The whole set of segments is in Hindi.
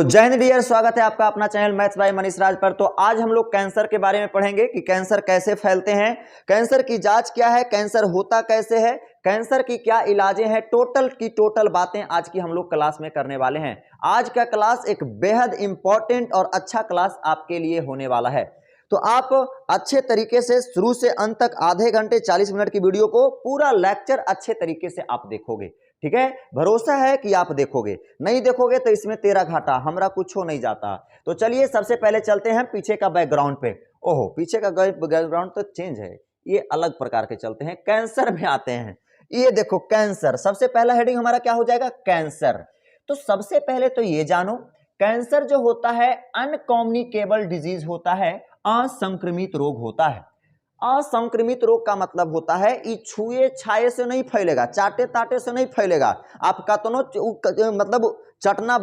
जय हिंद डियर, स्वागत है आपका अपना चैनल मैथ्स बाय मनीष राज पर। तो आज हम लोग कैंसर के बारे में पढ़ेंगे कि कैंसर कैसे फैलते हैं, कैंसर की जांच क्या है, कैंसर होता कैसे है, कैंसर की क्या इलाजें हैं, टोटल बातें आज की हम लोग क्लास में करने वाले हैं। आज का क्लास एक बेहद इंपॉर्टेंट और अच्छा क्लास आपके लिए होने वाला है। तो आप अच्छे तरीके से शुरू से अंत तक आधे घंटे 40 मिनट की वीडियो को पूरा लेक्चर अच्छे तरीके से आप देखोगे, ठीक है। भरोसा है कि आप देखोगे, नहीं देखोगे तो इसमें तेरा घाटा, हमरा कुछ हो नहीं जाता। तो चलिए सबसे पहले चलते हैं पीछे का बैकग्राउंड पे। ओहो, पीछे का बैकग्राउंड तो चेंज है, ये अलग प्रकार के चलते हैं, कैंसर में आते हैं। ये देखो कैंसर, सबसे पहला हेडिंग हमारा क्या हो जाएगा, कैंसर। तो सबसे पहले तो ये जानो, कैंसर जो होता है अनकम्युनिकेबल डिजीज होता है, असंक्रमित रोग होता है। असंक्रमित रोग का मतलब होता है ये छुए छाए से नहीं फैलेगा, चाटे ताटे से नहीं फैलेगा। आप कतनो मतलब चटना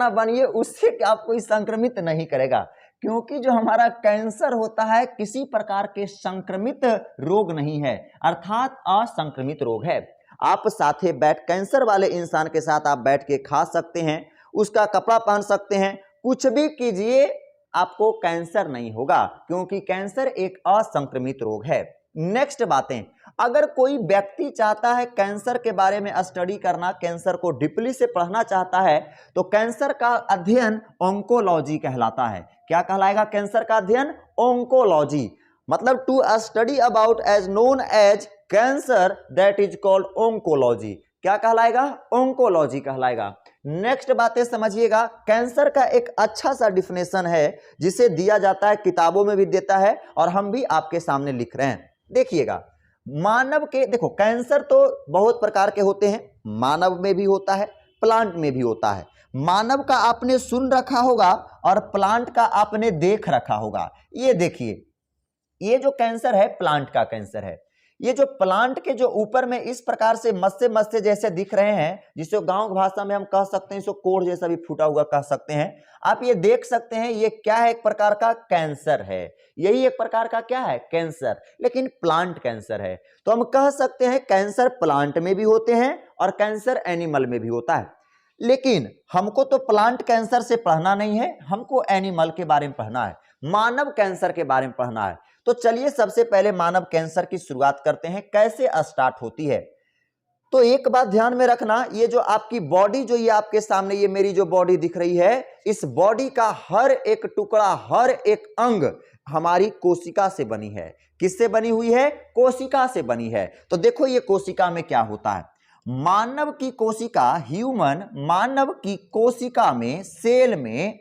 बनिए उससे आप कोई संक्रमित नहीं करेगा, क्योंकि जो हमारा कैंसर होता है किसी प्रकार के संक्रमित रोग नहीं है, अर्थात असंक्रमित रोग है। आप साथे बैठ कैंसर वाले इंसान के साथ आप बैठ के खा सकते हैं, उसका कपड़ा पहन सकते हैं, कुछ भी कीजिए, आपको कैंसर नहीं होगा, क्योंकि कैंसर एक असंक्रमित रोग है। नेक्स्ट बातें, अगर कोई व्यक्ति चाहता है कैंसर के बारे में स्टडी करना, कैंसर को डीपली से पढ़ना चाहता है, तो कैंसर का अध्ययन ऑन्कोलॉजी कहलाता है। क्या कहलाएगा कैंसर का अध्ययन, ऑन्कोलॉजी। मतलब to study about as known as cancer that is called oncology. क्या कहलाएगा, ऑन्कोलॉजी कहलाएगा। नेक्स्ट बातें समझिएगा, कैंसर का एक अच्छा सा डिफिनेशन है जिसे दिया जाता है, किताबों में भी देता है और हम भी आपके सामने लिख रहे हैं। देखिएगा, मानव के, देखो कैंसर तो बहुत प्रकार के होते हैं, मानव में भी होता है, प्लांट में भी होता है। मानव का आपने सुन रखा होगा और प्लांट का आपने देख रखा होगा। ये देखिए, ये जो कैंसर है प्लांट का कैंसर है। ये जो प्लांट के जो ऊपर में इस प्रकार से मस्से जैसे दिख रहे हैं, जिसे गांव भाषा में हम कह सकते हैं, इसको कोढ़ जैसा भी फूटा हुआ कह सकते हैं। आप ये देख सकते हैं, ये क्या है, एक प्रकार का कैंसर है। यही एक प्रकार का क्या है, कैंसर, लेकिन प्लांट कैंसर है। तो हम कह सकते हैं कैंसर प्लांट में भी होते हैं और कैंसर एनिमल में भी होता है। लेकिन हमको तो प्लांट कैंसर से पढ़ना नहीं है, हमको एनिमल के बारे में पढ़ना है, मानव कैंसर के बारे में पढ़ना है। तो चलिए सबसे पहले मानव कैंसर की शुरुआत करते हैं, कैसे स्टार्ट होती है। तो एक बात ध्यान में रखना, ये जो आपकी बॉडी, जो ये आपके सामने ये मेरी जो बॉडी दिख रही है, इस बॉडी का हर एक टुकड़ा, हर एक अंग हमारी कोशिका से बनी है। किससे बनी हुई है, कोशिका से बनी है। तो देखो ये कोशिका में क्या होता है, मानव की कोशिका, ह्यूमन मानव की कोशिका में, सेल में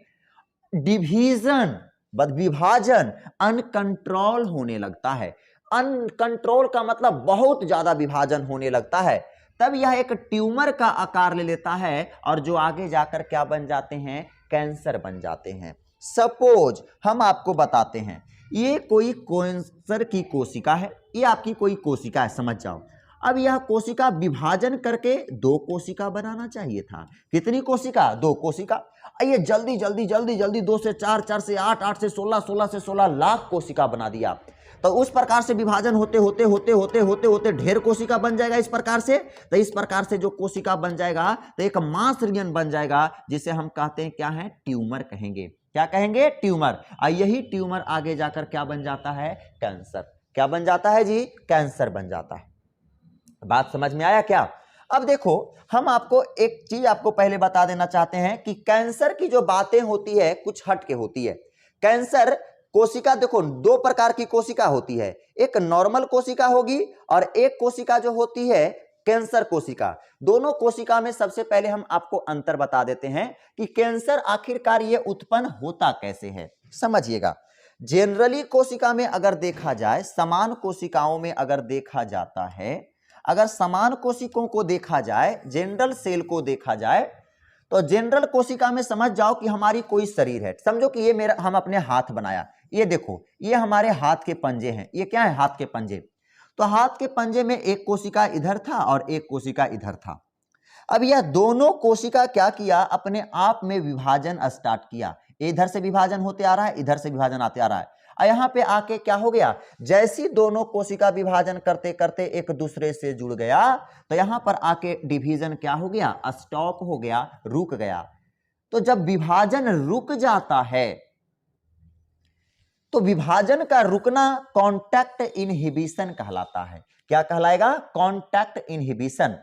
डिवीजन, विभाजन अनकंट्रोल होने लगता है। अनकंट्रोल का मतलब बहुत ज्यादा विभाजन होने लगता है, तब यह एक ट्यूमर का आकार ले लेता है और जो आगे जाकर क्या बन जाते हैं, कैंसर बन जाते हैं। सपोज हम आपको बताते हैं, ये कोई कैंसर की कोशिका है, ये आपकी कोई कोशिका है, समझ जाओ। अब यह कोशिका विभाजन करके दो कोशिका बनाना चाहिए था। कितनी कोशिका, दो कोशिका। आइए जल्दी जल्दी जल्दी जल्दी 2 से 4, 4 से 8, 8 से 16, 16 से 16 लाख कोशिका बना दिया। तो उस प्रकार से विभाजन होते होते होते होते होते होते ढेर कोशिका बन जाएगा इस प्रकार से। तो इस प्रकार से जो कोशिका बन जाएगा तो एक मास रीजन बन जाएगा, जिसे हम कहते हैं क्या है, ट्यूमर कहेंगे। क्या कहेंगे, ट्यूमर। और यही ट्यूमर आगे जाकर क्या बन जाता है, कैंसर। क्या बन जाता है जी, कैंसर बन जाता है। बात समझ में आया क्या। अब देखो, हम आपको एक चीज आपको पहले बता देना चाहते हैं कि कैंसर की जो बातें होती है कुछ हट के होती है। कैंसर कोशिका, देखो दो प्रकार की कोशिका होती है, एक नॉर्मल कोशिका होगी और एक कोशिका जो होती है कैंसर कोशिका। दोनों कोशिका में सबसे पहले हम आपको अंतर बता देते हैं कि कैंसर आखिरकार ये उत्पन्न होता कैसे है। समझिएगा, जनरली कोशिका में अगर देखा जाए, समान कोशिकाओं में अगर देखा जाता है, अगर समान कोशिकाओं को देखा जाए, जनरल सेल को देखा जाए, तो जनरल कोशिका में समझ जाओ कि हमारी कोई शरीर है। समझो कि ये मेरा, हम अपने हाथ बनाया, ये देखो ये हमारे हाथ के पंजे हैं। ये क्या है, हाथ के पंजे। तो हाथ के पंजे में एक कोशिका इधर था और एक कोशिका इधर था। अब यह दोनों कोशिका क्या किया, अपने आप में विभाजन स्टार्ट किया। इधर से विभाजन होते आ रहा है, इधर से विभाजन आते आ रहा है। और यहाँ पे आके क्या हो गया, जैसी दोनों कोशिका विभाजन करते करते एक दूसरे से जुड़ गया तो यहाँ पर आके डिवीजन क्या हो गया, स्टॉप हो गया, रुक गया। तो जब विभाजन रुक जाता है तो विभाजन का रुकना कॉन्टैक्ट इनहिबिशन कहलाता है। क्या कहलाएगा, कॉन्टैक्ट इनहिबिशन।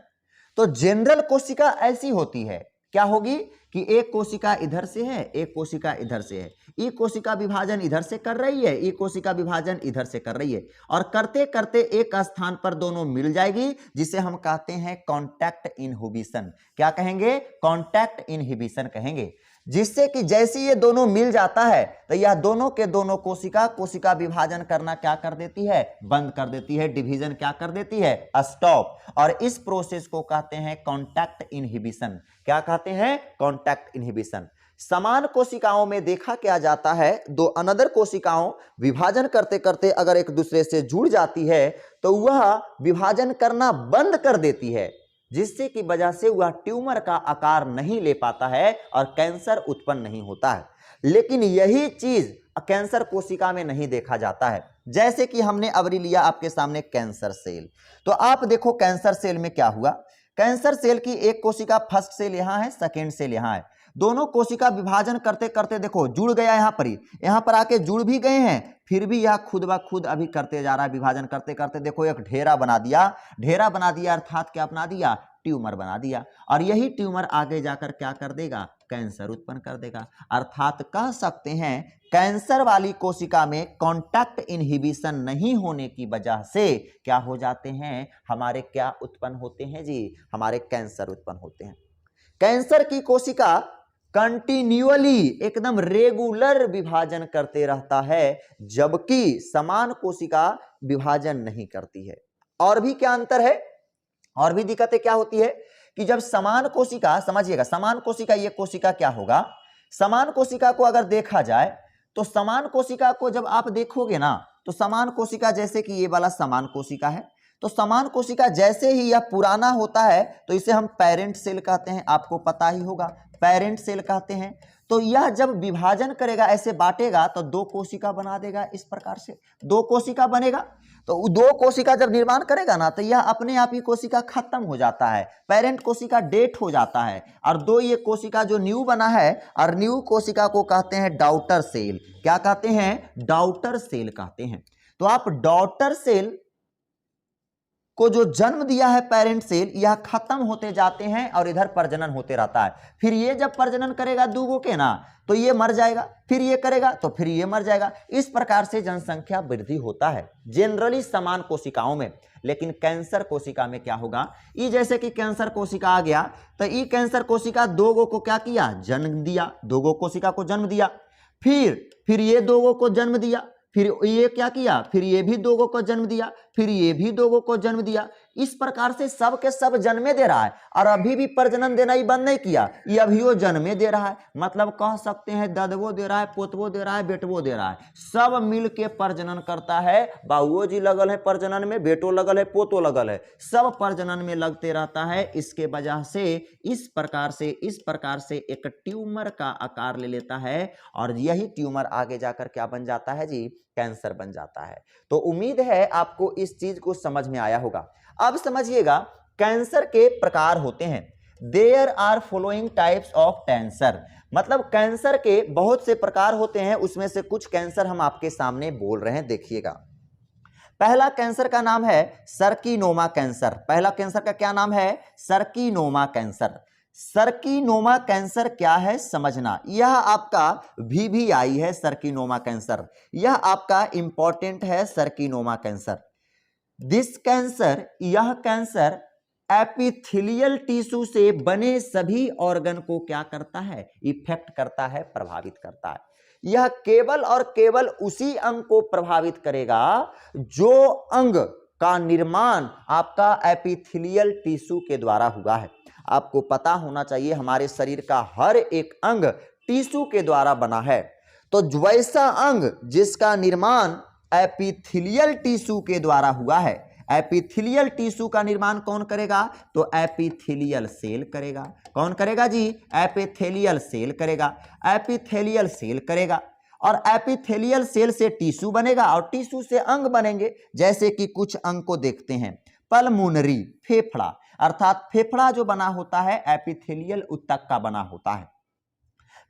तो जनरल कोशिका ऐसी होती है, क्या होगी कि एक कोशिका इधर से है, एक कोशिका इधर से है, ये कोशिका विभाजन इधर से कर रही है, ये कोशिका विभाजन इधर से कर रही है, और करते करते एक स्थान पर दोनों मिल जाएगी, जिसे हम कहते हैं कॉन्टैक्ट इनहिबिशन। क्या कहेंगे, कॉन्टैक्ट इनहिबिशन कहेंगे। जिससे कि जैसे ये दोनों मिल जाता है तो यह दोनों के दोनों कोशिका विभाजन करना क्या कर देती है, बंद कर देती है, डिवीजन क्या कर देती है, स्टॉप। और इस प्रोसेस को कहते हैं कॉन्टैक्ट इनहिबिशन। क्या कहते हैं, कॉन्टैक्ट इनहिबिशन। समान कोशिकाओं में देखा क्या जाता है, दो अनदर कोशिकाओं विभाजन करते करते अगर एक दूसरे से जुड़ जाती है तो वह विभाजन करना बंद कर देती है, जिससे की वजह से वह ट्यूमर का आकार नहीं ले पाता है और कैंसर उत्पन्न नहीं होता है। लेकिन यही चीज कैंसर कोशिका में नहीं देखा जाता है। जैसे कि हमने अबरी लिया आपके सामने कैंसर सेल, तो आप देखो कैंसर सेल में क्या हुआ, कैंसर सेल की एक कोशिका फर्स्ट सेल यहां है, सेकेंड सेल यहां है, दोनों कोशिका विभाजन करते करते देखो जुड़ गया, यहां पर आके जुड़ भी गए हैं, फिर भी यह खुद ब खुद अभी करते जा रहा है, विभाजन करते करते देखो एक ढेरा बना दिया, अर्थात क्या बना दिया, ट्यूमर बना दिया। और यही ट्यूमर आगे जाकर क्या कर देगा, कैंसर उत्पन्न कर देगा। अर्थात कह सकते हैं कैंसर वाली कोशिका में कॉन्टैक्ट इनहिबिशन नहीं होने की वजह से क्या हो जाते हैं, हमारे क्या उत्पन्न होते हैं जी, हमारे कैंसर उत्पन्न होते हैं। कैंसर की कोशिका कंटिन्यूअली एकदम रेगुलर विभाजन करते रहता है, जबकि समान कोशिका विभाजन नहीं करती है। और भी क्या अंतर है, और भी दिक्कतें क्या होती है कि जब समान कोशिका, समझिएगा समान कोशिका, ये कोशिका क्या होगा, समान कोशिका को अगर देखा जाए तो समान कोशिका को जब आप देखोगे ना तो समान कोशिका, जैसे कि ये वाला समान कोशिका है, तो समान कोशिका जैसे ही यह पुराना होता है तो इसे हम पेरेंट सेल कहते हैं, आपको पता ही होगा, पेरेंट सेल कहते हैं। तो यह जब विभाजन करेगा, ऐसे बांटेगा तो दो कोशिका बना देगा, इस प्रकार से दो कोशिका बनेगा। तो दो कोशिका जब निर्माण करेगा ना तो यह अपने आप ही कोशिका खत्म हो जाता है, पेरेंट कोशिका डेथ हो जाता है, और दो ये कोशिका जो न्यू बना है, और न्यू कोशिका को कहते हैं डॉटर सेल। क्या कहते हैं, डॉटर सेल कहते हैं। तो आप डॉटर सेल को जो जन्म दिया है पेरेंट सेल, यह खत्म होते जाते हैं और इधर प्रजनन होते रहता है। फिर ये जब प्रजनन करेगा दूगों के ना तो ये मर जाएगा, फिर ये करेगा तो फिर ये मर जाएगा। इस प्रकार से जनसंख्या वृद्धि होता है जनरली समान कोशिकाओं में। लेकिन कैंसर कोशिका में क्या होगा, ये जैसे कि कैंसर कोशिका आ गया तो ये कैंसर कोशिका दोगों को क्या किया, जन्म दिया, दोगों कोशिका को जन्म दिया, फिर ये दोगों को जन्म दिया, फिर ये क्या किया, फिर ये भी दोगों को जन्म दिया, फिर ये भी दोगों को जन्म दिया। इस प्रकार से सब के सब जन्मे दे रहा है, और अभी भी प्रजनन देना ही बंद नहीं किया, ये अभी वो जन्मे दे रहा है। मतलब कह सकते हैं ददवो दे रहा है, पोतवो दे रहा है, बेटवो दे रहा है, सब मिल के प्रजनन करता है। बाबुओ जी लगल है प्रजनन में, बेटो लगल है, पोतो लगल है, सब प्रजनन में लगते रहता है। इसके वजह से इस प्रकार से एक ट्यूमर का आकार ले लेता है, और यही ट्यूमर आगे जाकर क्या बन जाता है जी, कैंसर बन जाता है। तो उम्मीद है आपको इस चीज को समझ में आया होगा। अब समझिएगा कैंसर के प्रकार होते हैं। There are following types of cancer, मतलब कैंसर के बहुत से प्रकार होते हैं, उसमें से कुछ कैंसर हम आपके सामने बोल रहे हैं, देखिएगा। पहला कैंसर का नाम है सर्कीनोमा कैंसर। पहला कैंसर का क्या नाम है, सर्कीनोमा कैंसर। सर्कीनोमा कैंसर क्या है समझना, यह आपका VVI है सर्कीनोमा कैंसर, यह आपका इंपॉर्टेंट है सर्कीनोमा कैंसर। दिस कैंसर, यह कैंसर एपिथेलियल टिश्यू से बने सभी ऑर्गन को क्या करता है, इफेक्ट करता है, प्रभावित करता है। यह केवल और केवल उसी अंग को प्रभावित करेगा जो अंग का निर्माण आपका एपिथेलियल टिश्यू के द्वारा हुआ है। आपको पता होना चाहिए हमारे शरीर का हर एक अंग टिश्यू के द्वारा बना है। तो वैसा अंग जिसका निर्माण एपिथेलियल टिश्यू के द्वारा हुआ है, एपिथेलियल टिश्यू का निर्माण कौन करेगा, तो एपिथेलियल सेल करेगा। कौन करेगा जी, एपिथेलियल सेल करेगा, एपिथेलियल सेल करेगा। और एपिथेलियल सेल से टिश्यू बनेगा और टिश्यू से अंग बनेंगे। जैसे कि कुछ अंग को देखते हैं, पल्मोनरी फेफड़ा, अर्थात फेफड़ा जो बना होता है एपिथेलियल ऊतक का बना होता है।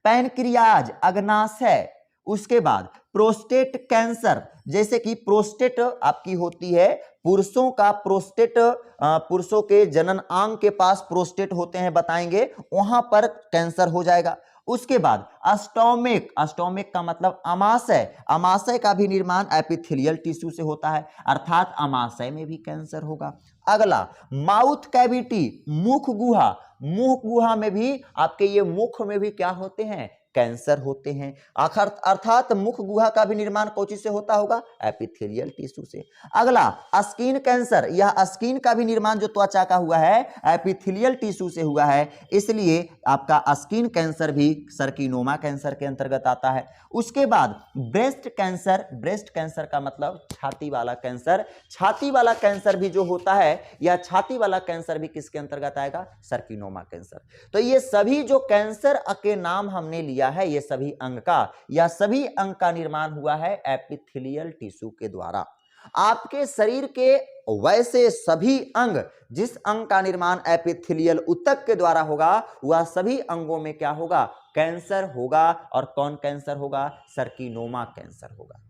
पैनक्रियाज अग्नाशय, उसके बाद प्रोस्टेट कैंसर, जैसे कि प्रोस्टेट आपकी होती है, पुरुषों का प्रोस्टेट, पुरुषों के जनन अंग के पास प्रोस्टेट होते हैं बताएंगे, वहां पर कैंसर हो जाएगा। उसके बाद अस्टोमिक, अस्टोमिक का मतलब अमाशय, अमाशय का भी निर्माण एपिथेलियल टिश्यू से होता है, अर्थात अमाशय में भी कैंसर होगा। अगला माउथ कैविटी, मुख गुहा, मुख गुहा में भी आपके ये मुख में भी क्या होते हैं, कैंसर होते हैं। अर्थात मुख गुहा का भी निर्माण कौन से होता होगा, एपिथेलियल टिश्यू से। अगला स्किन कैंसर, यह स्किन का भी निर्माण जो त्वचा का हुआ है एपिथेलियल टिश्यू से हुआ है, इसलिए आपका स्किन कैंसर भी सर्किनोमा कैंसर के अंतर्गत आता है। उसके बाद ब्रेस्ट कैंसर, ब्रेस्ट कैंसर का मतलब छाती वाला कैंसर, छाती वाला कैंसर भी जो होता है, यह छाती वाला कैंसर भी किसके अंतर्गत आएगा, सर्किनोमा कैंसर। तो ये सभी जो कैंसर के नाम हमने लिया है, ये सभी अंग का या सभी अंग का निर्माण हुआ है एपिथेलियल टिश्यू के द्वारा। आपके शरीर के वैसे सभी अंग, जिस अंग का निर्माण एपिथेलियल ऊतक के द्वारा होगा, वह सभी अंगों में क्या होगा, कैंसर होगा। और कौन कैंसर होगा, सर्किनोमा कैंसर होगा।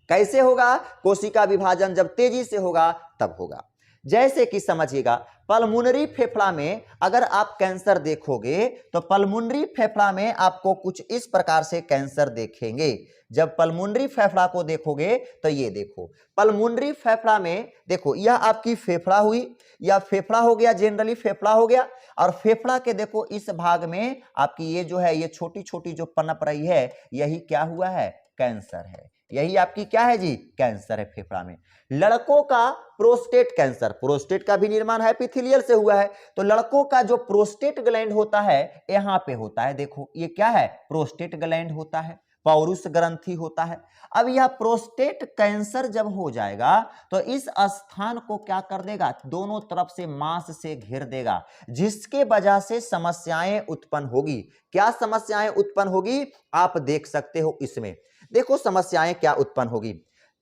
कैसे होगा, कोशिका विभाजन जब तेजी से होगा तब होगा। जैसे कि समझिएगा, पल्मोनरी फेफड़ा में अगर आप कैंसर देखोगे तो पल्मोनरी फेफड़ा में आपको कुछ इस प्रकार से कैंसर देखेंगे। जब पल्मोनरी फेफड़ा को देखोगे तो ये देखो, पल्मोनरी फेफड़ा में देखो, यह आपकी फेफड़ा हुई, यह फेफड़ा हो गया, जनरली फेफड़ा हो गया। और फेफड़ा के देखो इस भाग में आपकी ये जो है, ये छोटी छोटी जो पनप रही है, यही क्या हुआ है, कैंसर है। यही आपकी क्या है जी, कैंसर है फेफड़ा में। लड़कों का प्रोस्टेट कैंसर, प्रोस्टेट का भी निर्माण एपिथेलियल से हुआ है, तो लड़कों का जो प्रोस्टेट ग्लैंड होता है यहां पे होता है। देखो ये क्या है, प्रोस्टेट ग्लैंड होता है, पौरुष ग्रंथि होता है। अब यह प्रोस्टेट कैंसर जब हो जाएगा तो इस स्थान को क्या कर देगा, दोनों तरफ से मांस से घेर देगा, जिसके वजह से समस्याएं उत्पन्न होगी। क्या समस्याएं उत्पन्न होगी, आप देख सकते हो इसमें। देखो समस्याएं क्या उत्पन्न होगी।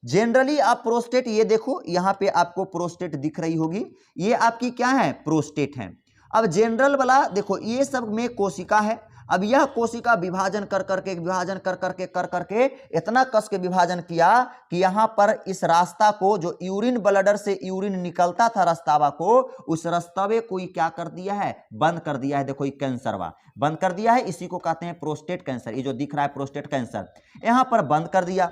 जनरली आप प्रोस्टेट, ये देखो यहां पे आपको प्रोस्टेट दिख रही होगी, ये आपकी क्या है, प्रोस्टेट है। अब जनरल वाला देखो, ये सब में कोशिका है। अब यह कोशिका विभाजन कर करके विभाजन कर करके इतना कस के विभाजन किया कि यहां पर इस रास्ता को, जो यूरिन ब्लडर से यूरिन निकलता था रास्तावा को, उस रास्तावे को क्या कर दिया है, बंद कर दिया है। देखो ये कैंसरवा बंद कर दिया है, इसी को कहते हैं प्रोस्टेट कैंसर। ये जो दिख रहा है प्रोस्टेट कैंसर, यहां पर बंद कर दिया।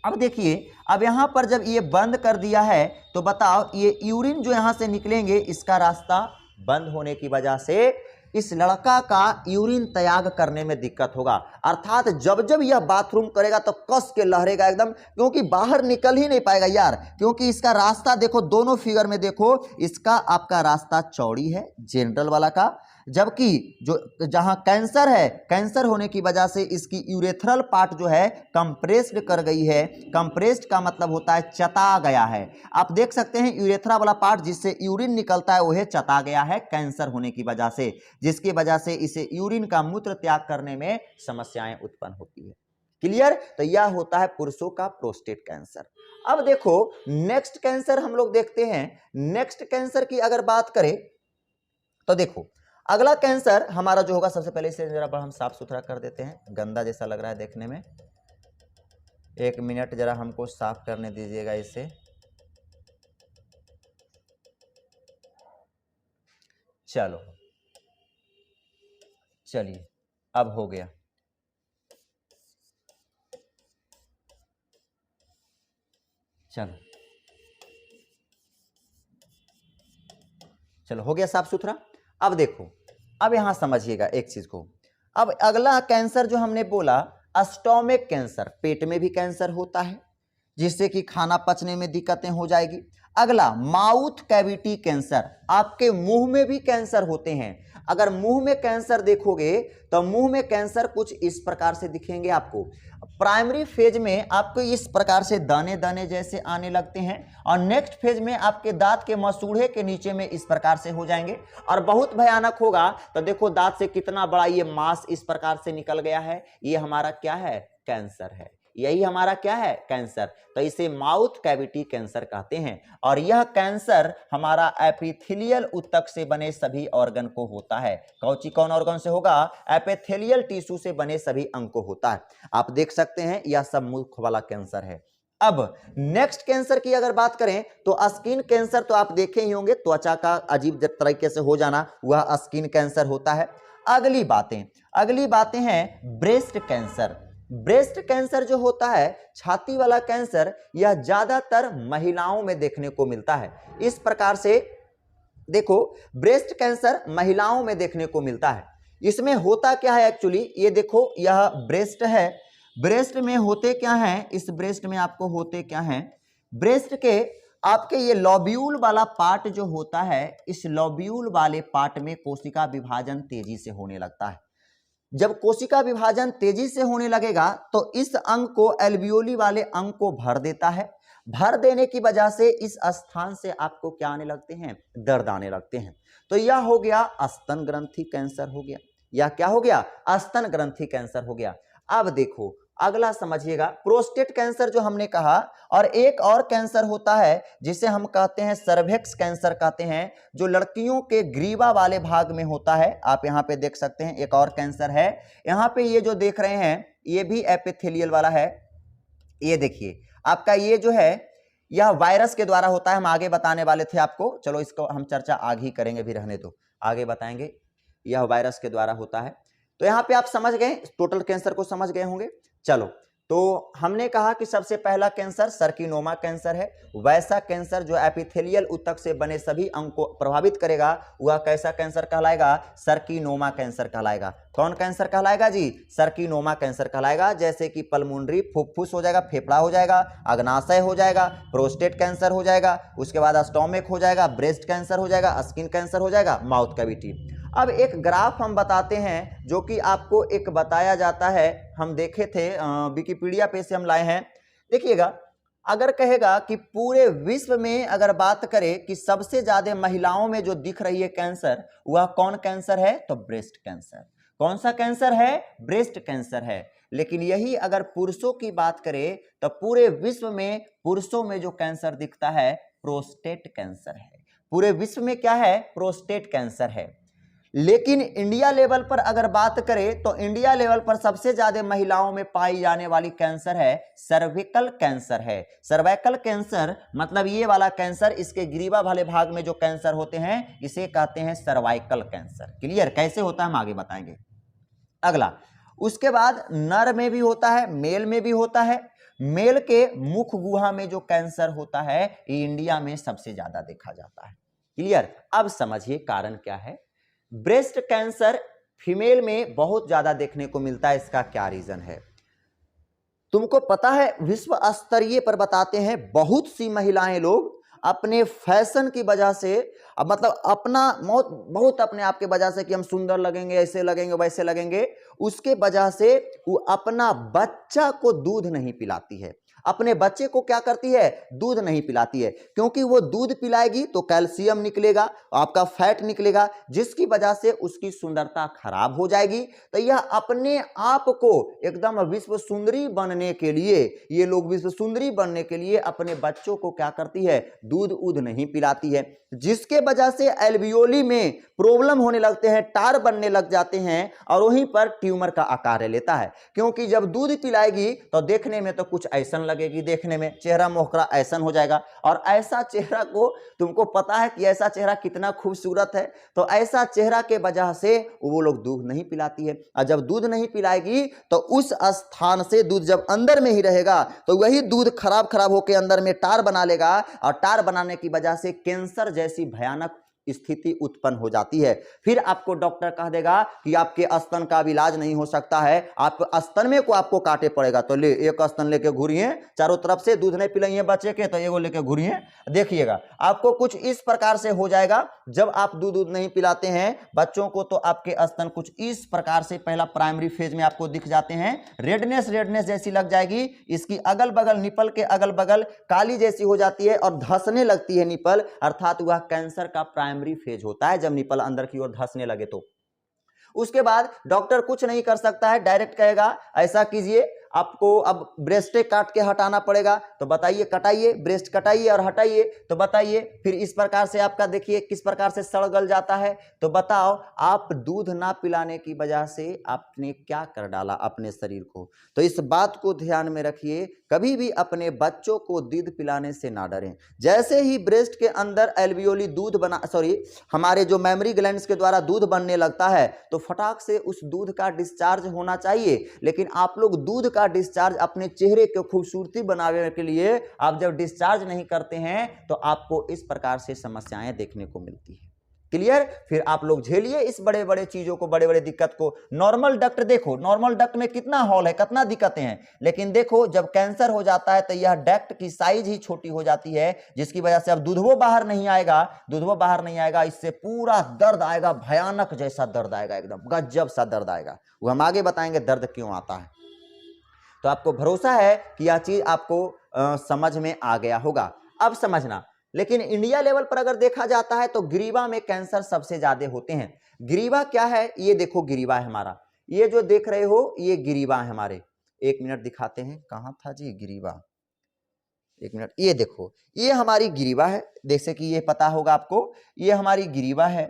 अब देखिए, अब यहां पर जब ये बंद कर दिया है तो बताओ, ये यूरिन जो यहां से निकलेंगे, इसका रास्ता बंद होने की वजह से इस लड़का का यूरिन त्याग करने में दिक्कत होगा। अर्थात जब जब यह बाथरूम करेगा तो कस के लहरेगा एकदम, क्योंकि बाहर निकल ही नहीं पाएगा यार, क्योंकि इसका रास्ता देखो, दोनों फिगर में देखो, इसका आपका रास्ता चौड़ी है जनरल वाला का, जबकि जो जहां कैंसर है, कैंसर होने की वजह से इसकी यूरेथ्रल पार्ट जो है कंप्रेस्ड कर गई है। कंप्रेस्ड का मतलब होता है चता गया है। आप देख सकते हैं यूरेथ्रा वाला पार्ट जिससे यूरिन निकलता है वह चता गया है कैंसर होने की वजह से, जिसकी वजह से इसे यूरिन का मूत्र त्याग करने में समस्याएं उत्पन्न होती है। क्लियर? तो यह होता है पुरुषों का प्रोस्टेट कैंसर। अब देखो नेक्स्ट कैंसर हम लोग देखते हैं। नेक्स्ट कैंसर की अगर बात करें तो देखो, अगला कैंसर हमारा जो होगा, सबसे पहले इसे जरा हम साफ सुथरा कर देते हैं, गंदा जैसा लग रहा है देखने में। 1 मिनट जरा हमको साफ करने दीजिएगा इसे। चलो चलिए, अब हो गया। चलो चलो हो गया साफ सुथरा। अब देखो, अब यहां समझिएगा एक चीज को। अब अगला कैंसर जो हमने बोला, स्टोमक कैंसर, पेट में भी कैंसर होता है, जिससे कि खाना पचने में दिक्कतें हो जाएगी। अगला माउथ कैविटी कैंसर, आपके मुंह में भी कैंसर होते हैं। अगर मुंह में कैंसर देखोगे तो मुंह में कैंसर कुछ इस प्रकार से दिखेंगे आपको। प्राइमरी फेज में आपको इस प्रकार से दाने दाने जैसे आने लगते हैं और नेक्स्ट फेज में आपके दांत के मसूड़े के नीचे में इस प्रकार से हो जाएंगे और बहुत भयानक होगा। तो देखो दांत से कितना बड़ा ये मांस इस प्रकार से निकल गया है, ये हमारा क्या है? कैंसर है। यही हमारा क्या है? कैंसर। तो इसे माउथ कैविटी कैंसर कहते हैं और यह कैंसर हमारा एपिथेलियल ऊतक से बने सभी ऑर्गन को होता है। कौन ऑर्गन से होगा? एपिथेलियल टिश्यू से बने सभी अंग को होता है। आप देख सकते हैं यह सब मुख वाला कैंसर है। अब नेक्स्ट कैंसर की अगर बात करें तो स्किन कैंसर तो आप देखे ही होंगे, त्वचा का अजीब तरीके से हो जाना, वह स्किन कैंसर होता है। अगली बातें हैं ब्रेस्ट कैंसर। ब्रेस्ट कैंसर जो होता है, छाती वाला कैंसर, यह ज्यादातर महिलाओं में देखने को मिलता है। इस प्रकार से देखो ब्रेस्ट कैंसर महिलाओं में देखने को मिलता है। इसमें होता क्या है एक्चुअली, ये देखो यह ब्रेस्ट है, ब्रेस्ट में होते क्या हैं, इस ब्रेस्ट में आपको होते क्या हैं, ब्रेस्ट के आपके ये लॉब्यूल वाला पार्ट जो होता है, इस लॉब्यूल वाले पार्ट में कोशिका विभाजन तेजी से होने लगता है। जब कोशिका विभाजन तेजी से होने लगेगा तो इस अंग को एल्वियोली वाले अंग को भर देता है। भर देने की वजह से इस स्थान से आपको क्या आने लगते हैं? दर्द आने लगते हैं। तो यह हो गया स्तन ग्रंथि कैंसर हो गया। यह क्या हो गया? स्तन ग्रंथि कैंसर हो गया। अब देखो अगला समझिएगा, प्रोस्टेट कैंसर जो हमने कहा, और एक और कैंसर होता है जिसे हम कहते हैं सर्विक्स कैंसर कहते हैं, जो लड़कियों के ग्रीवा वाले भाग में होता है। आप यहाँ पे देख सकते हैं एक और कैंसर है। यहाँ पे ये जो देख रहे हैं ये भी एपिथेलियल वाला है। ये देखिए आपका ये जो है यह वायरस के द्वारा होता है, हम आगे बताने वाले थे आपको, चलो इसको हम चर्चा आगे ही करेंगे, भी रहने दो, आगे बताएंगे। यह वायरस के द्वारा होता है। तो यहाँ पे आप समझ गए, टोटल कैंसर को समझ गए होंगे। चलो, तो हमने कहा कि सबसे पहला कैंसर सर्किनोमा कैंसर है। वैसा कैंसर जो एपिथेलियल ऊतक से बने सभी अंग को प्रभावित करेगा वह कैसा कैंसर कहलाएगा? सर्किनोमा कैंसर कहलाएगा। कौन कैंसर कहलाएगा जी? सर्किनोमा कैंसर कहलाएगा। जैसे कि पल्मोनरी फुफ्फुस हो जाएगा, फेफड़ा हो जाएगा, अग्नाशय हो जाएगा, प्रोस्टेट कैंसर हो जाएगा, उसके बाद स्टोमक हो जाएगा, ब्रेस्ट कैंसर हो जाएगा, स्किन कैंसर हो जाएगा, माउथ कैविटी। अब एक ग्राफ हम बताते हैं जो कि आपको एक बताया जाता है, हम देखे थे विकिपीडिया पे से हम लाए हैं। देखिएगा, अगर कहेगा कि पूरे विश्व में अगर बात करें कि सबसे ज्यादा महिलाओं में जो दिख रही है कैंसर, वह कौन कैंसर है? तो ब्रेस्ट कैंसर। कौन सा कैंसर है? ब्रेस्ट कैंसर है। लेकिन यही अगर पुरुषों की बात करें तो पूरे विश्व में पुरुषों में जो कैंसर दिखता है प्रोस्टेट कैंसर है। पूरे विश्व में क्या है? प्रोस्टेट कैंसर है। लेकिन इंडिया लेवल पर अगर बात करें तो इंडिया लेवल पर सबसे ज्यादा महिलाओं में पाई जाने वाली कैंसर है सर्विकल कैंसर है। सर्वाइकल कैंसर मतलब ये वाला कैंसर, इसके ग्रीवा वाले भाग में जो कैंसर होते हैं इसे कहते हैं सर्वाइकल कैंसर। क्लियर? कैसे होता है हम आगे बताएंगे। अगला, उसके बाद नर में भी होता है, मेल में भी होता है। मेल के मुख गुहा में जो कैंसर होता है ये इंडिया में सबसे ज्यादा देखा जाता है। क्लियर? अब समझिए कारण क्या है। ब्रेस्ट कैंसर फीमेल में बहुत ज्यादा देखने को मिलता है, इसका क्या रीजन है? तुमको पता है विश्व स्तरीय पर बताते हैं बहुत सी महिलाएं लोग अपने फैशन की वजह से, मतलब अपना बहुत अपने आप के वजह से कि हम सुंदर लगेंगे, ऐसे लगेंगे, वैसे लगेंगे, उसके वजह से वो अपना बच्चा को दूध नहीं पिलाती है। अपने बच्चे को क्या करती है? दूध नहीं पिलाती है, क्योंकि वो दूध पिलाएगी तो कैल्शियम निकलेगा, आपका फैट निकलेगा, जिसकी वजह से उसकी सुंदरता खराब हो जाएगी। तो यह अपने आप को एकदम विश्व सुंदरी बनने के लिए, ये लोग विश्व सुंदरी बनने के लिए अपने बच्चों को क्या करती है? दूध नहीं पिलाती है, जिसके वजह से एल्वियोली में प्रॉब्लम होने लगते हैं, टार बनने लग जाते हैं और वहीं पर ट्यूमर का आकार लेता है। क्योंकि जब दूध पिलाएगी तो देखने में तो कुछ ऐसा लगेगी, देखने में चेहरा मोहरा ऐसा हो जाएगा, और ऐसा चेहरा को तुमको पता है कि ऐसा चेहरा कितना खूबसूरत है, तो ऐसा चेहरा के वजह से वो लोग दूध नहीं पिलाती है। और जब दूध नहीं पिलाएगी तो उस स्थान से दूध जब अंदर में ही रहेगा तो वही दूध खराब होकर अंदर में टार बना लेगा, और टार बनाने की वजह से कैंसर जैसी भयानक स्थिति उत्पन्न हो जाती है। फिर आपको डॉक्टर कह देगा कि आपके स्तन का इलाज नहीं हो सकता है, आप स्तन में को आपको काटे पड़ेगा, तो ले एक स्तन लेके घूरिए, चारों तरफ से दूध नहीं पिलाइए बच्चे के तो एगो लेके घूरिए, देखिएगा आपको कुछ इस प्रकार से हो जाएगा। जब आप दूध नहीं पिलाते हैं बच्चों को तो आपके स्तन कुछ इस प्रकार से पहला प्राइमरी फेज में आपको दिख जाते हैं, रेडनेस जैसी लग जाएगी, इसकी अगल बगल निपल के अगल बगल काली जैसी हो जाती है और धंसने लगती है निपल, अर्थात वह कैंसर का प्राइमरी फेज होता है जब निपल अंदर की ओर धंसने लगे। तो उसके बाद डॉक्टर कुछ नहीं कर सकता है, डायरेक्ट कहेगा ऐसा कीजिए, आपको अब ब्रेस्ट काट के हटाना पड़ेगा, तो बताइए कटाइए, ब्रेस्ट कटाइए और हटाइए, तो बताइए। फिर इस प्रकार से आपका देखिए किस प्रकार से सड़ गल जाता है, तो बताओ आप दूध ना पिलाने की वजह से आपने क्या कर डाला अपने शरीर को। तो इस बात को ध्यान में रखिए, कभी भी अपने बच्चों को दूध पिलाने से ना डरें। जैसे ही ब्रेस्ट के अंदर एल्वियोली दूध हमारे जो मेमोरी ग्लैंड्स के द्वारा दूध बनने लगता है तो फटाक से उस दूध का डिस्चार्ज होना चाहिए। लेकिन आप लोग दूध का डिस्चार्ज अपने चेहरे को खूबसूरती बनाने के लिए आप जब डिस्चार्ज नहीं करते हैं तो आपको इस प्रकार से समस्याएं देखने को मिलती है। क्लियर? फिर आप लोग झेलिए इस बड़े बड़े चीजों को, बड़े बड़े दिक्कत को। नॉर्मल डक्ट देखो, नॉर्मल डक्ट में कितना हॉल है, कितना दिक्कतें हैं, लेकिन देखो जब कैंसर हो जाता है तो यह डक्ट की साइज ही छोटी हो जाती है, जिसकी वजह से अब दूधवो बाहर नहीं आएगा, दूधवो बाहर नहीं आएगा, इससे पूरा दर्द आएगा, भयानक जैसा दर्द आएगा, एकदम गजब सा दर्द आएगा। वो हम आगे बताएंगे दर्द क्यों आता है। तो आपको भरोसा है कि यह चीज आपको समझ में आ गया होगा। अब समझना, लेकिन इंडिया लेवल पर अगर देखा जाता है तो ग्रीवा में कैंसर सबसे ज्यादा होते हैं। ग्रीवा क्या है, ये देखो ग्रीवा है हमारा, ये जो देख रहे हो ये ग्रीवा है हमारे। एक मिनट दिखाते हैं, कहां था जी ग्रीवा, एक मिनट, ये देखो ये हमारी ग्रीवा है, जैसे कि ये पता होगा आपको, ये हमारी ग्रीवा है।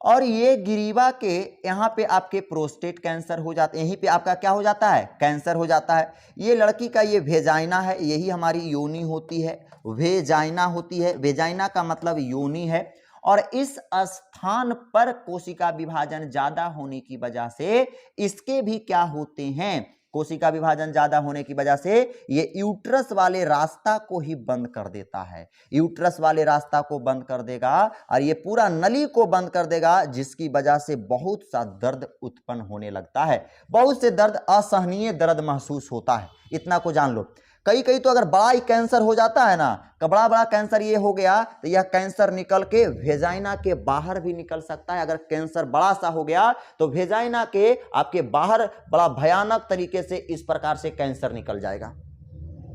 और ये ग्रीवा के यहाँ पे आपके प्रोस्टेट कैंसर हो जाते हैं, यहीं पे आपका क्या हो जाता है, कैंसर हो जाता है। ये लड़की का ये वेजाइना है, यही हमारी योनि होती है, वेजाइना होती है, वेजाइना का मतलब योनि है। और इस स्थान पर कोशिका विभाजन ज्यादा होने की वजह से इसके भी क्या होते हैं, कोशिका विभाजन ज्यादा होने की वजह से ये यूट्रस वाले रास्ता को ही बंद कर देता है, यूट्रस वाले रास्ता को बंद कर देगा और ये पूरा नली को बंद कर देगा, जिसकी वजह से बहुत सा दर्द उत्पन्न होने लगता है, बहुत से दर्द, असहनीय दर्द महसूस होता है। इतना को जान लो। कई तो अगर बड़ा ही कैंसर हो जाता है ना, बड़ा कैंसर ये हो गया तो यह कैंसर निकल के वेजाइना के बाहर भी निकल सकता है। अगर कैंसर बड़ा सा हो गया तो वेजाइना के आपके बाहर बड़ा भयानक तरीके से इस प्रकार से कैंसर निकल जाएगा,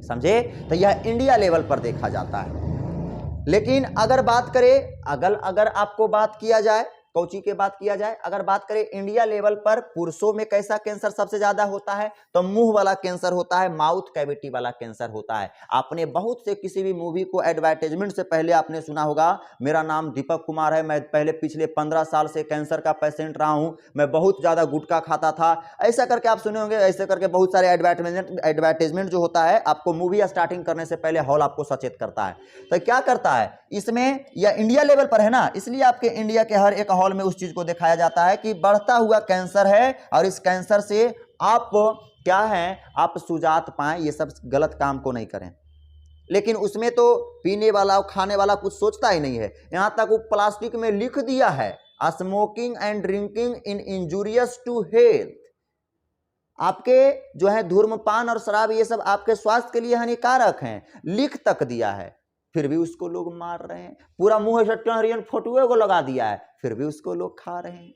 समझे। तो यह इंडिया लेवल पर देखा जाता है। लेकिन अगर बात करें, अगर आपको बात किया जाए, कौची के बात किया जाए, अगर बात करें इंडिया लेवल पर पुरुषों में कैसा कैंसर सबसे ज्यादा होता है, तो मुंह वाला कैंसर होता है, माउथ कैविटी वाला कैंसर होता है। आपने बहुत से किसी भी मूवी को एडवर्टाइजमेंट से पहले आपने सुना होगा, मेरा नाम दीपक कुमार है, मैं पहले पिछले 15 साल से कैंसर का पेशेंट रहा हूं, मैं बहुत ज्यादा गुटखा खाता था, ऐसा करके आप सुने होंगे। ऐसे करके बहुत सारे एडवर्टाइजमेंट जो होता है, आपको मूवी स्टार्टिंग करने से पहले हॉल आपको सचेत करता है। तो क्या करता है इसमें, यह इंडिया लेवल पर है ना, इसलिए आपके इंडिया के हर एक हॉल में उस चीज को दिखाया जाता है कि बढ़ता हुआ कैंसर है और इस कैंसर से आप क्या है, आप सुजात पाएं, ये सब गलत काम को नहीं करें। लेकिन उसमें तो पीने वाला और खाने वाला कुछ सोचता ही नहीं है। यहां तक वो प्लास्टिक में लिख दिया है, smoking and drinking in injurious to health. आपके जो है धूम्रपान और शराब ये सब आपके स्वास्थ्य के लिए हानिकारक हैं, लिख तक दिया है, फिर भी उसको लोग मार रहे हैं। पूरा मुंह हरियन फोटुए को लगा दिया है, फिर भी उसको लोग खा रहे हैं।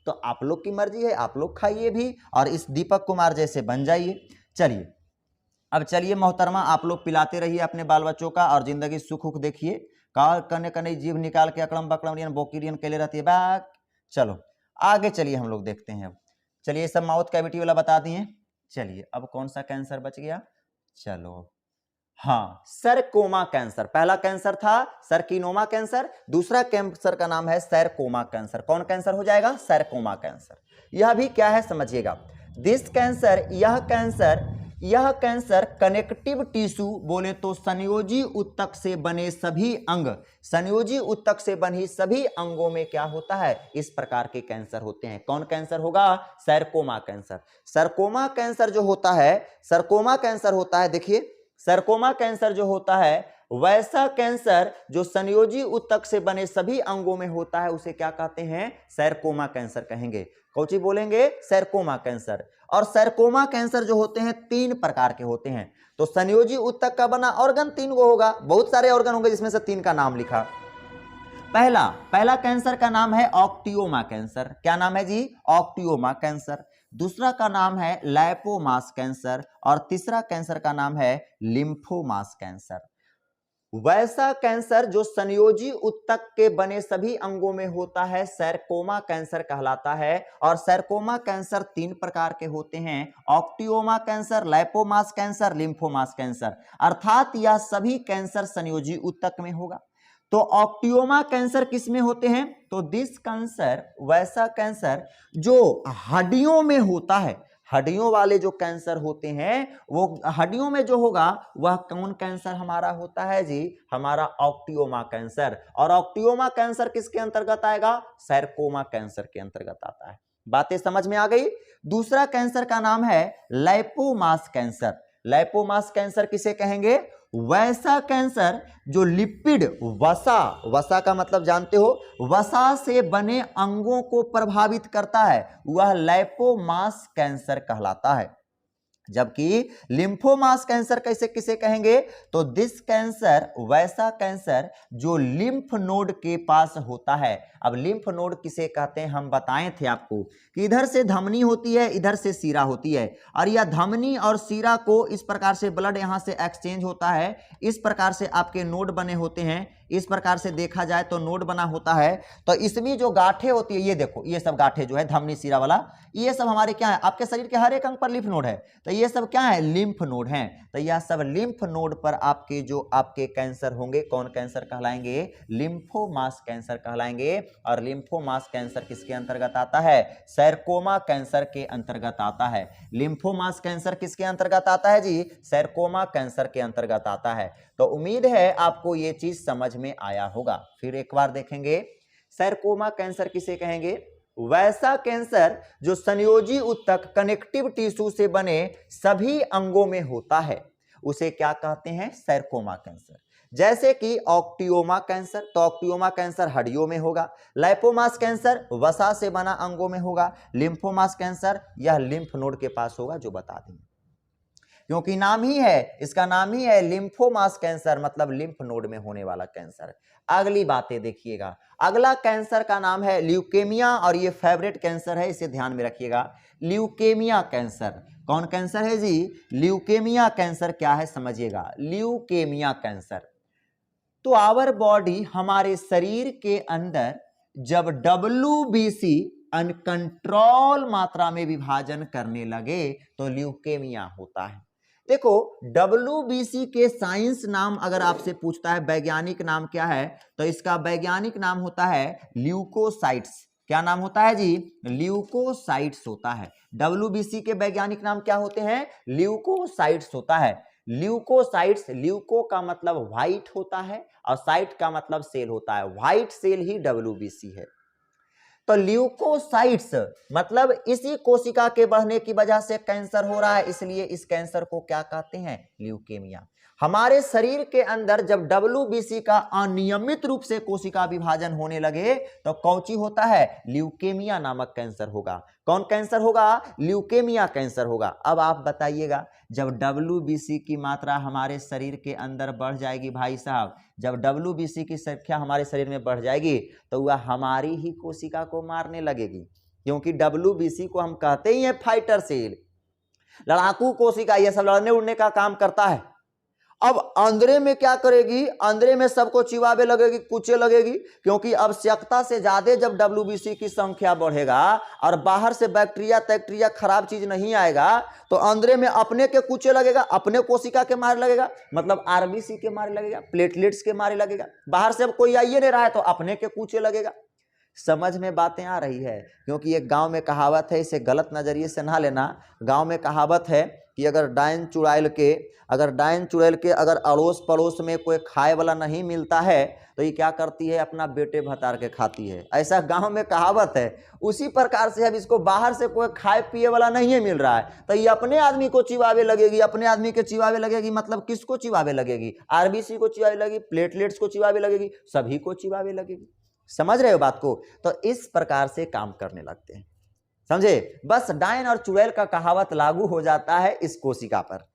तो आप लोग की मर्जी है, आप लोग खाइए भी और इस दीपक कुमार जैसे बन जाइए। चलिए अब चलिए मोहतरमा, आप लोग पिलाते रहिए अपने बाल बच्चों का और जिंदगी सुख उख देखिए। कने जीभ निकाल के अकड़म बकड़म बोकीरियन के लिए रहती है बैक। चलो आगे चलिए, हम लोग देखते हैं। अब चलिए सब माउथ कैविटी वाला बता दिए। चलिए अब कौन सा कैंसर बच गया, चलो हाँ, सरकोमा कैंसर। पहला कैंसर था सरकीनोमा कैंसर, दूसरा कैंसर का नाम है सरकोमा कैंसर। कौन कैंसर हो जाएगा, सरकोमा कैंसर। यह भी क्या है समझिएगा, दिस कैंसर, यह कैंसर कनेक्टिव टिश्यू बोले तो संयोजी ऊतक से बने सभी अंग, संयोजी ऊतक से बनी सभी अंगों में क्या होता है, इस प्रकार के कैंसर होते हैं। कौन कैंसर होगा, सरकोमा कैंसर। सरकोमा कैंसर जो होता है, सरकोमा कैंसर होता है, देखिए सरकोमा कैंसर जो होता है वैसा कैंसर जो संयोजी ऊतक से बने सभी अंगों में होता है उसे क्या कहते हैं? सैरकोमा कैंसर कहेंगे। कौची बोलेंगे? सैरकोमा कैंसर। और सैरकोमा कैंसर जो होते हैं 3 प्रकार के होते हैं। तो संयोजी ऊतक का बना ऑर्गन 3 गो होगा, बहुत सारे ऑर्गन होंगे जिसमें से 3 का नाम लिखा। पहला कैंसर का नाम है ऑक्टियोमा कैंसर। क्या नाम है जी? ऑक्टियोमा कैंसर। दूसरा का नाम है लाइपोमास कैंसर और तीसरा कैंसर का नाम है लिम्फोमास कैंसर। वैसा कैंसर जो संयोजी ऊतक के बने सभी अंगों में होता है सैरकोमा कैंसर कहलाता है। और सैरकोमा कैंसर 3 प्रकार के होते हैं, osteoma cancer, lipomas cancer, lymphomas cancer. अर्थात यह सभी कैंसर संयोजी ऊतक में होगा। तो ऑक्टियोमा कैंसर किस में होते हैं? तो दिस कैंसर, वैसा कैंसर जो हड्डियों में होता है, हड्डियों वाले जो कैंसर होते हैं वो हड्डियों में जो होगा वह कौन कैंसर हमारा होता है जी? हमारा ऑक्टियोमा कैंसर। और ऑक्टियोमा कैंसर किसके अंतर्गत आएगा? सैरकोमा कैंसर के अंतर्गत आता है। बातें समझ में आ गई? दूसरा कैंसर का नाम है लाइपोमास कैंसर। लाइपोमास कैंसर किसे कहेंगे? वैसा कैंसर जो लिपिड, वसा का मतलब जानते हो, वसा से बने अंगों को प्रभावित करता है, वह लाइपोमास कैंसर कहलाता है। जबकि लिम्फोमास कैंसर कैसे किसे कहेंगे? तो दिस कैंसर, वैसा कैंसर जो लिम्फ नोड के पास होता है। अब लिम्फ नोड किसे कहते हैं हम बताए थे आपको कि इधर से धमनी होती है, इधर से सीरा होती है, और यह धमनी और सीरा को इस प्रकार से ब्लड यहां से एक्सचेंज होता है, इस प्रकार से आपके नोड बने होते हैं। इस प्रकार से देखा जाए तो नोड बना होता है। तो इसमें जो गांठें होती है, ये देखो, ये सब गांठें जो है धमनी सीरा वाला, ये सब हमारे क्या है? आपके शरीर के हर एक अंग पर लिम्फ नोड है, तो ये सब क्या है? लिम्फ नोड हैं। तो यह सब लिम्फ नोड पर आपके जो आपके कैंसर होंगे, कौन कैंसर कहलाएंगे? लिम्फोमास कैंसर कहलाएंगे। और लिम्फोमास कैंसर किसके अंतर्गत आता है? सैरकोमा कैंसर के अंतर्गत आता है। लिम्फोमास कैंसर किसके अंतर्गत आता है जी? सैरकोमा कैंसर के अंतर्गत आता है। तो उम्मीद है आपको ये चीज समझ में आया होगा। फिर एक बार देखेंगे, सैरकोमा कैंसर किसे कहेंगे? वैसा कैंसर जो संयोजी ऊतक, कनेक्टिव टिश्यू से बने सभी अंगों में होता है, उसे क्या कहते हैं? सैरकोमा कैंसर। जैसे कि ऑक्टियोमा कैंसर, तो ऑक्टियोमा कैंसर हड्डियों में होगा। लाइपोमास कैंसर वसा से बना अंगों में होगा। लिम्फोमास कैंसर यह लिम्फ नोड के पास होगा, जो बता देंगे, क्योंकि नाम ही है, इसका नाम ही है लिम्फोमास कैंसर, मतलब लिम्फ नोड में होने वाला कैंसर। अगली बातें देखिएगा, अगला कैंसर का नाम है ल्यूकेमिया, और ये फेवरेट कैंसर है, इसे ध्यान में रखिएगा। ल्यूकेमिया कैंसर कौन कैंसर है जी? ल्यूकेमिया कैंसर क्या है समझिएगा। ल्यूकेमिया कैंसर, तो आवर बॉडी, हमारे शरीर के अंदर जब WBC अनकंट्रोल मात्रा में विभाजन करने लगे तो ल्यूकेमिया होता है। देखो, WBC के साइंस नाम अगर आपसे पूछता है वैज्ञानिक नाम क्या है, तो इसका वैज्ञानिक नाम होता है ल्यूकोसाइट्स। क्या नाम होता है जी? ल्यूकोसाइट्स होता है। WBC के वैज्ञानिक नाम क्या होते हैं? ल्यूकोसाइट्स होता है। ल्यूकोसाइट्स, ल्यूको का मतलब व्हाइट होता है और साइट का मतलब सेल होता है, व्हाइट सेल ही WBC है। तो ल्यूकोसाइट्स मतलब इसी कोशिका के बढ़ने की वजह से कैंसर हो रहा है, इसलिए इस कैंसर को क्या कहते हैं? ल्यूकेमिया। हमारे शरीर के अंदर जब WBC का अनियमित रूप से कोशिका विभाजन होने लगे तो कौची होता है? ल्यूकेमिया नामक कैंसर होगा। कौन कैंसर होगा? ल्यूकेमिया कैंसर होगा। अब आप बताइएगा, जब WBC की मात्रा हमारे शरीर के अंदर बढ़ जाएगी भाई साहब, जब WBC की संख्या हमारे शरीर में बढ़ जाएगी तो वह हमारी ही कोशिका को मारने लगेगी, क्योंकि WBC को हम कहते ही हैं फाइटर सेल, लड़ाकू कोशिका, यह सब लड़ने उड़ने का काम करता है। अब अंदरे में क्या करेगी? अंदरे में सबको चिबावे लगेगी, कुचे लगेगी, क्योंकि आवश्यकता से ज्यादा जब WBC की संख्या बढ़ेगा और बाहर से बैक्टीरिया खराब चीज नहीं आएगा तो अंदरे में अपने के कुचे लगेगा, अपने कोशिका के मारे लगेगा, मतलब RBC के मारे लगेगा, प्लेटलेट्स के मारे लगेगा। बाहर से अब कोई आइए नहीं रहा है तो अपने के कुचे लगेगा। समझ में बातें आ रही है? क्योंकि एक गांव में कहावत है, इसे गलत नजरिए से ना लेना। गांव में कहावत है कि अगर डायन चुड़ैल के अगर अड़ोस पड़ोस में कोई खाए वाला नहीं मिलता है तो ये क्या करती है, अपना बेटे भतार के खाती है। ऐसा गांव में कहावत है। उसी प्रकार से अब इसको बाहर से कोई खाए पिए वाला नहीं मिल रहा है तो ये अपने आदमी को चिबावे लगेगी। अपने आदमी के चिबावे लगेगी मतलब किसको चिबावे लगेगी, आरबीसी को चिबावे लगेगी, प्लेटलेट्स को चिबावे लगेगी, सभी को चिबावे लगेगी। समझ रहे हो बात को? तो इस प्रकार से काम करने लगते हैं, समझे। बस डायन और चुड़ैल का कहावत लागू हो जाता है इस कोशिका पर,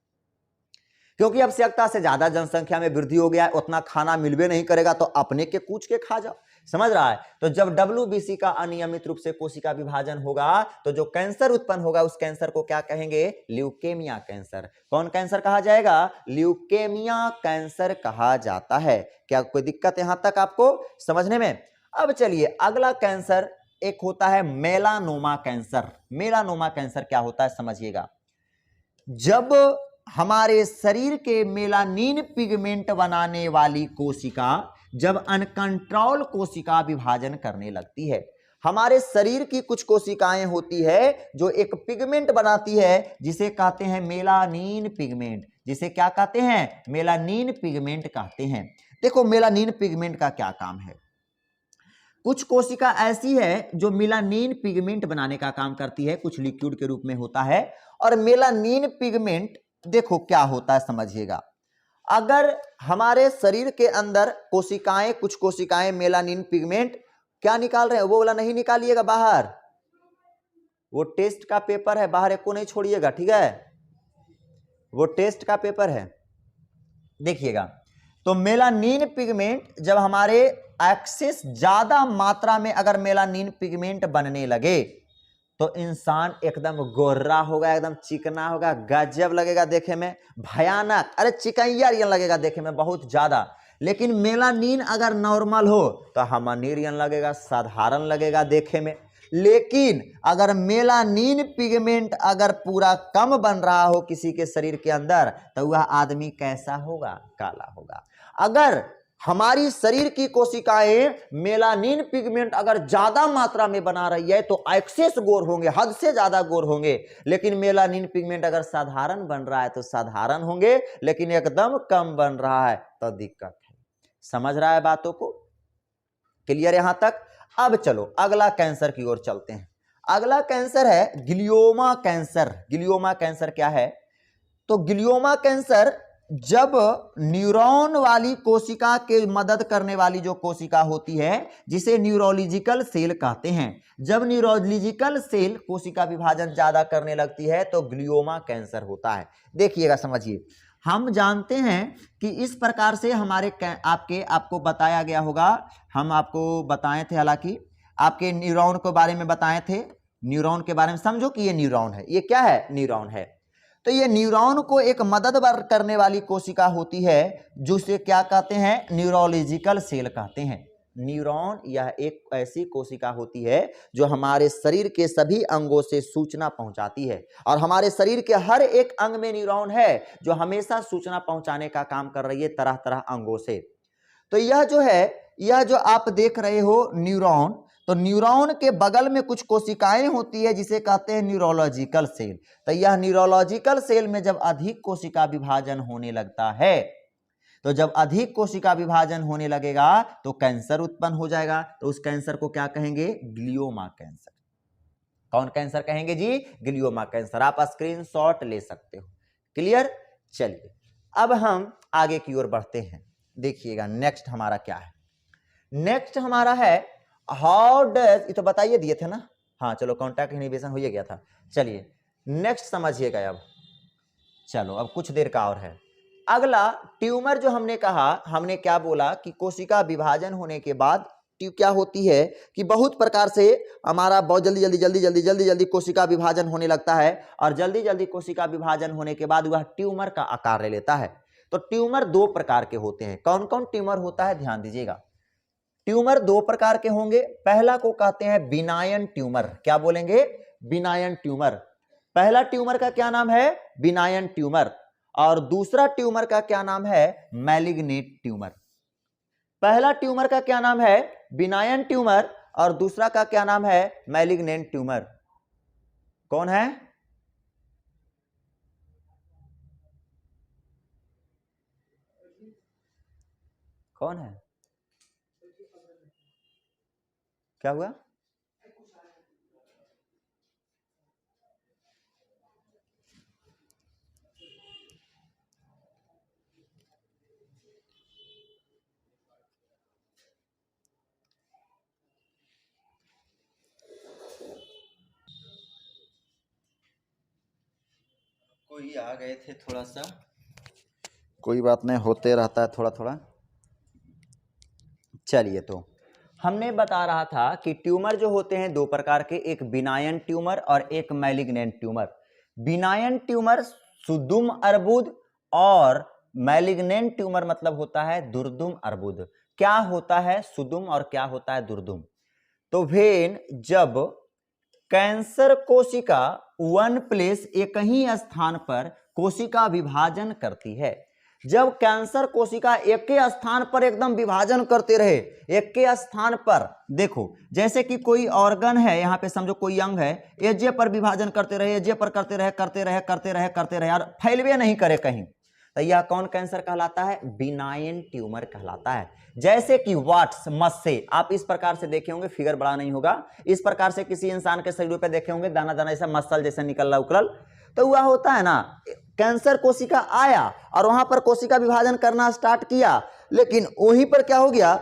क्योंकि आवश्यकता से ज्यादा जनसंख्या में वृद्धि हो गया है, उतना खाना मिलबे नहीं करेगा तो अपने के कूच के खा जाओ। समझ रहा है? तो जब WBC का अनियमित रूप से कोशिका विभाजन होगा तो जो कैंसर उत्पन्न होगा उस कैंसर को क्या कहेंगे, ल्यूकेमिया कैंसर। कौन कैंसर कहा जाएगा, ल्यूकेमिया कैंसर कहा जाता है। क्या कोई दिक्कत यहां तक आपको समझने में? अब चलिए अगला कैंसर एक होता है मेलानोमा कैंसर। मेलानोमा कैंसर क्या होता है समझिएगा। जब हमारे शरीर के मेलानिन पिगमेंट बनाने वाली कोशिका जब अनकंट्रोल कोशिका विभाजन करने लगती है, हमारे शरीर की कुछ कोशिकाएं होती है जो एक पिगमेंट बनाती है जिसे कहते हैं मेलानिन पिगमेंट। जिसे क्या कहते हैं, मेलानिन पिगमेंट कहते हैं। देखो मेलानिन पिगमेंट का क्या काम है। कुछ कोशिका ऐसी है जो मेलानिन पिगमेंट बनाने का काम करती है, कुछ लिक्विड के रूप में होता है। और मेलानिन पिगमेंट देखो क्या होता है समझिएगा। अगर हमारे शरीर के अंदर कोशिकाएं, कुछ कोशिकाएं मेलानिन पिगमेंट क्या निकाल रहे हैं, वो वाला नहीं निकालिएगा बाहर, वो टेस्ट का पेपर है, बाहर एक को नहीं छोड़िएगा, ठीक है, वो टेस्ट का पेपर है, देखिएगा। तो मेलानिन पिगमेंट जब हमारे एक्सेस ज्यादा मात्रा में अगर मेलानिन पिगमेंट बनने लगे तो इंसान एकदम गोरा होगा, एकदम चिकना होगा, गजब लगेगा देखे में, भयानक, अरे चिकैया लगेगा देखे में बहुत ज्यादा। लेकिन मेलानिन अगर नॉर्मल हो तो हमनीरियन लगेगा, साधारण लगेगा देखे में। लेकिन अगर मेलानिन पिगमेंट अगर पूरा कम बन रहा हो किसी के शरीर के अंदर तो वह आदमी कैसा होगा, काला होगा। अगर हमारी शरीर की कोशिकाएं मेलानिन पिगमेंट अगर ज्यादा मात्रा में बना रही है तो एक्सेस गोर होंगे, हद से ज्यादा गोर होंगे। लेकिन मेलानिन पिगमेंट अगर साधारण बन रहा है तो साधारण होंगे, लेकिन एकदम कम बन रहा है तो दिक्कत है। समझ रहा है बातों को? क्लियर यहां तक? अब चलो अगला कैंसर की ओर चलते हैं। अगला कैंसर है ग्लियोमा कैंसर। ग्लियोमा कैंसर क्या है? तो ग्लियोमा कैंसर जब न्यूरॉन वाली कोशिका के मदद करने वाली जो कोशिका होती है जिसे न्यूरोलॉजिकल सेल कहते हैं, जब न्यूरोलॉजिकल सेल कोशिका विभाजन ज्यादा करने लगती है तो ग्लियोमा कैंसर होता है। देखिएगा समझिए, हम जानते हैं कि इस प्रकार से हमारे आपको बताया गया होगा, हम आपको बताए थे, हालांकि आपके न्यूरॉन के बारे में बताए थे। न्यूरॉन के बारे में समझो कि ये न्यूरॉन है, ये क्या है, न्यूरॉन है। तो ये न्यूरॉन को एक मदद करने वाली कोशिका होती है जिसे क्या कहते हैं, न्यूरोलॉजिकल सेल कहते हैं। न्यूरॉन यह एक ऐसी कोशिका होती है जो हमारे शरीर के सभी अंगों से सूचना पहुंचाती है, और हमारे शरीर के हर एक अंग में न्यूरॉन है जो हमेशा सूचना पहुंचाने का काम कर रही है तरह तरह अंगों से। तो यह जो है, यह जो आप देख रहे हो न्यूरॉन, तो न्यूरॉन के बगल में कुछ कोशिकाएं होती है जिसे कहते हैं न्यूरोलॉजिकल सेल। तो यह न्यूरोलॉजिकल सेल में जब अधिक कोशिका विभाजन होने लगता है, तो जब अधिक कोशिका विभाजन होने लगेगा तो कैंसर उत्पन्न हो जाएगा। तो उस कैंसर को क्या कहेंगे, ग्लियोमा कैंसर। कौन कैंसर कहेंगे जी, ग्लियोमा कैंसर। आप स्क्रीनशॉट ले सकते हो। क्लियर? चलिए अब हम आगे की ओर बढ़ते हैं। देखिएगा नेक्स्ट हमारा क्या है। नेक्स्ट हमारा है हाउ डज, ये तो बताइए दिए थे ना, हाँ चलो कॉन्टैक्ट इनहिबिशन हो गया था। चलिए नेक्स्ट समझिएगा। अब चलो अब कुछ देर का और है। अगला ट्यूमर जो हमने कहा, हमने क्या बोला कि कोशिका विभाजन होने के बाद क्या होती है कि बहुत प्रकार से हमारा बहुत जल्दी कोशिका विभाजन होने लगता है, और जल्दी कोशिका विभाजन होने के बाद वह ट्यूमर का आकार ले लेता है। तो ट्यूमर दो प्रकार के होते हैं। कौन कौन ट्यूमर होता है, ध्यान दीजिएगा। ट्यूमर दो प्रकार के होंगे। पहला को कहते हैं बिनायन ट्यूमर। क्या बोलेंगे, बिनायन ट्यूमर। पहला ट्यूमर का क्या नाम है, बिनायन ट्यूमर, और दूसरा ट्यूमर का क्या नाम है, मैलिग्नेंट ट्यूमर। पहला ट्यूमर का क्या नाम है, बिनायन ट्यूमर, और दूसरा का क्या नाम है, मैलिग्नेंट ट्यूमर। कौन है, कौन है? क्या हुआ? कोई आ गए थे, थोड़ा सा, कोई बात नहीं, होते रहता है थोड़ा थोड़ा। चलिए, तो हमने बता रहा था कि ट्यूमर जो होते हैं दो प्रकार के, एक बिनायन ट्यूमर और एक मैलिग्नेंट ट्यूमर। बिनायन ट्यूमर सुदुम अर्बुद और मैलिग्नेंट ट्यूमर मतलब होता है दुर्दुम अर्बुद। क्या होता है सुदुम और क्या होता है दुर्दुम? तो वेन जब कैंसर कोशिका वन प्लेस एक ही स्थान पर कोशिका विभाजन करती है, जब कैंसर कोशिका एक के स्थान पर एकदम विभाजन करते रहे, एक के स्थान पर, देखो जैसे कि कोई ऑर्गन है, यहां पे समझो कोई अंग है, एजे पर विभाजन करते रहे, एजे पर करते रहे करते रहे करते रहे करते रहे और फैलवे नहीं करे कहीं, तो यह कौन कैंसर कहलाता है? बिनाइन ट्यूमर कहलाता है। जैसे कि वाट्स मस्से, आप इस प्रकार से देखे होंगे, फिगर बड़ा नहीं होगा, इस प्रकार से किसी इंसान के शरीर पे देखे होंगे, दाना दाना ऐसा मसल जैसा निकल रहा उकल, तो वह होता है ना, कैंसर कोशिका आया और वहां पर कोशिका विभाजन करना स्टार्ट किया, लेकिन वहीं पर क्या हो गया,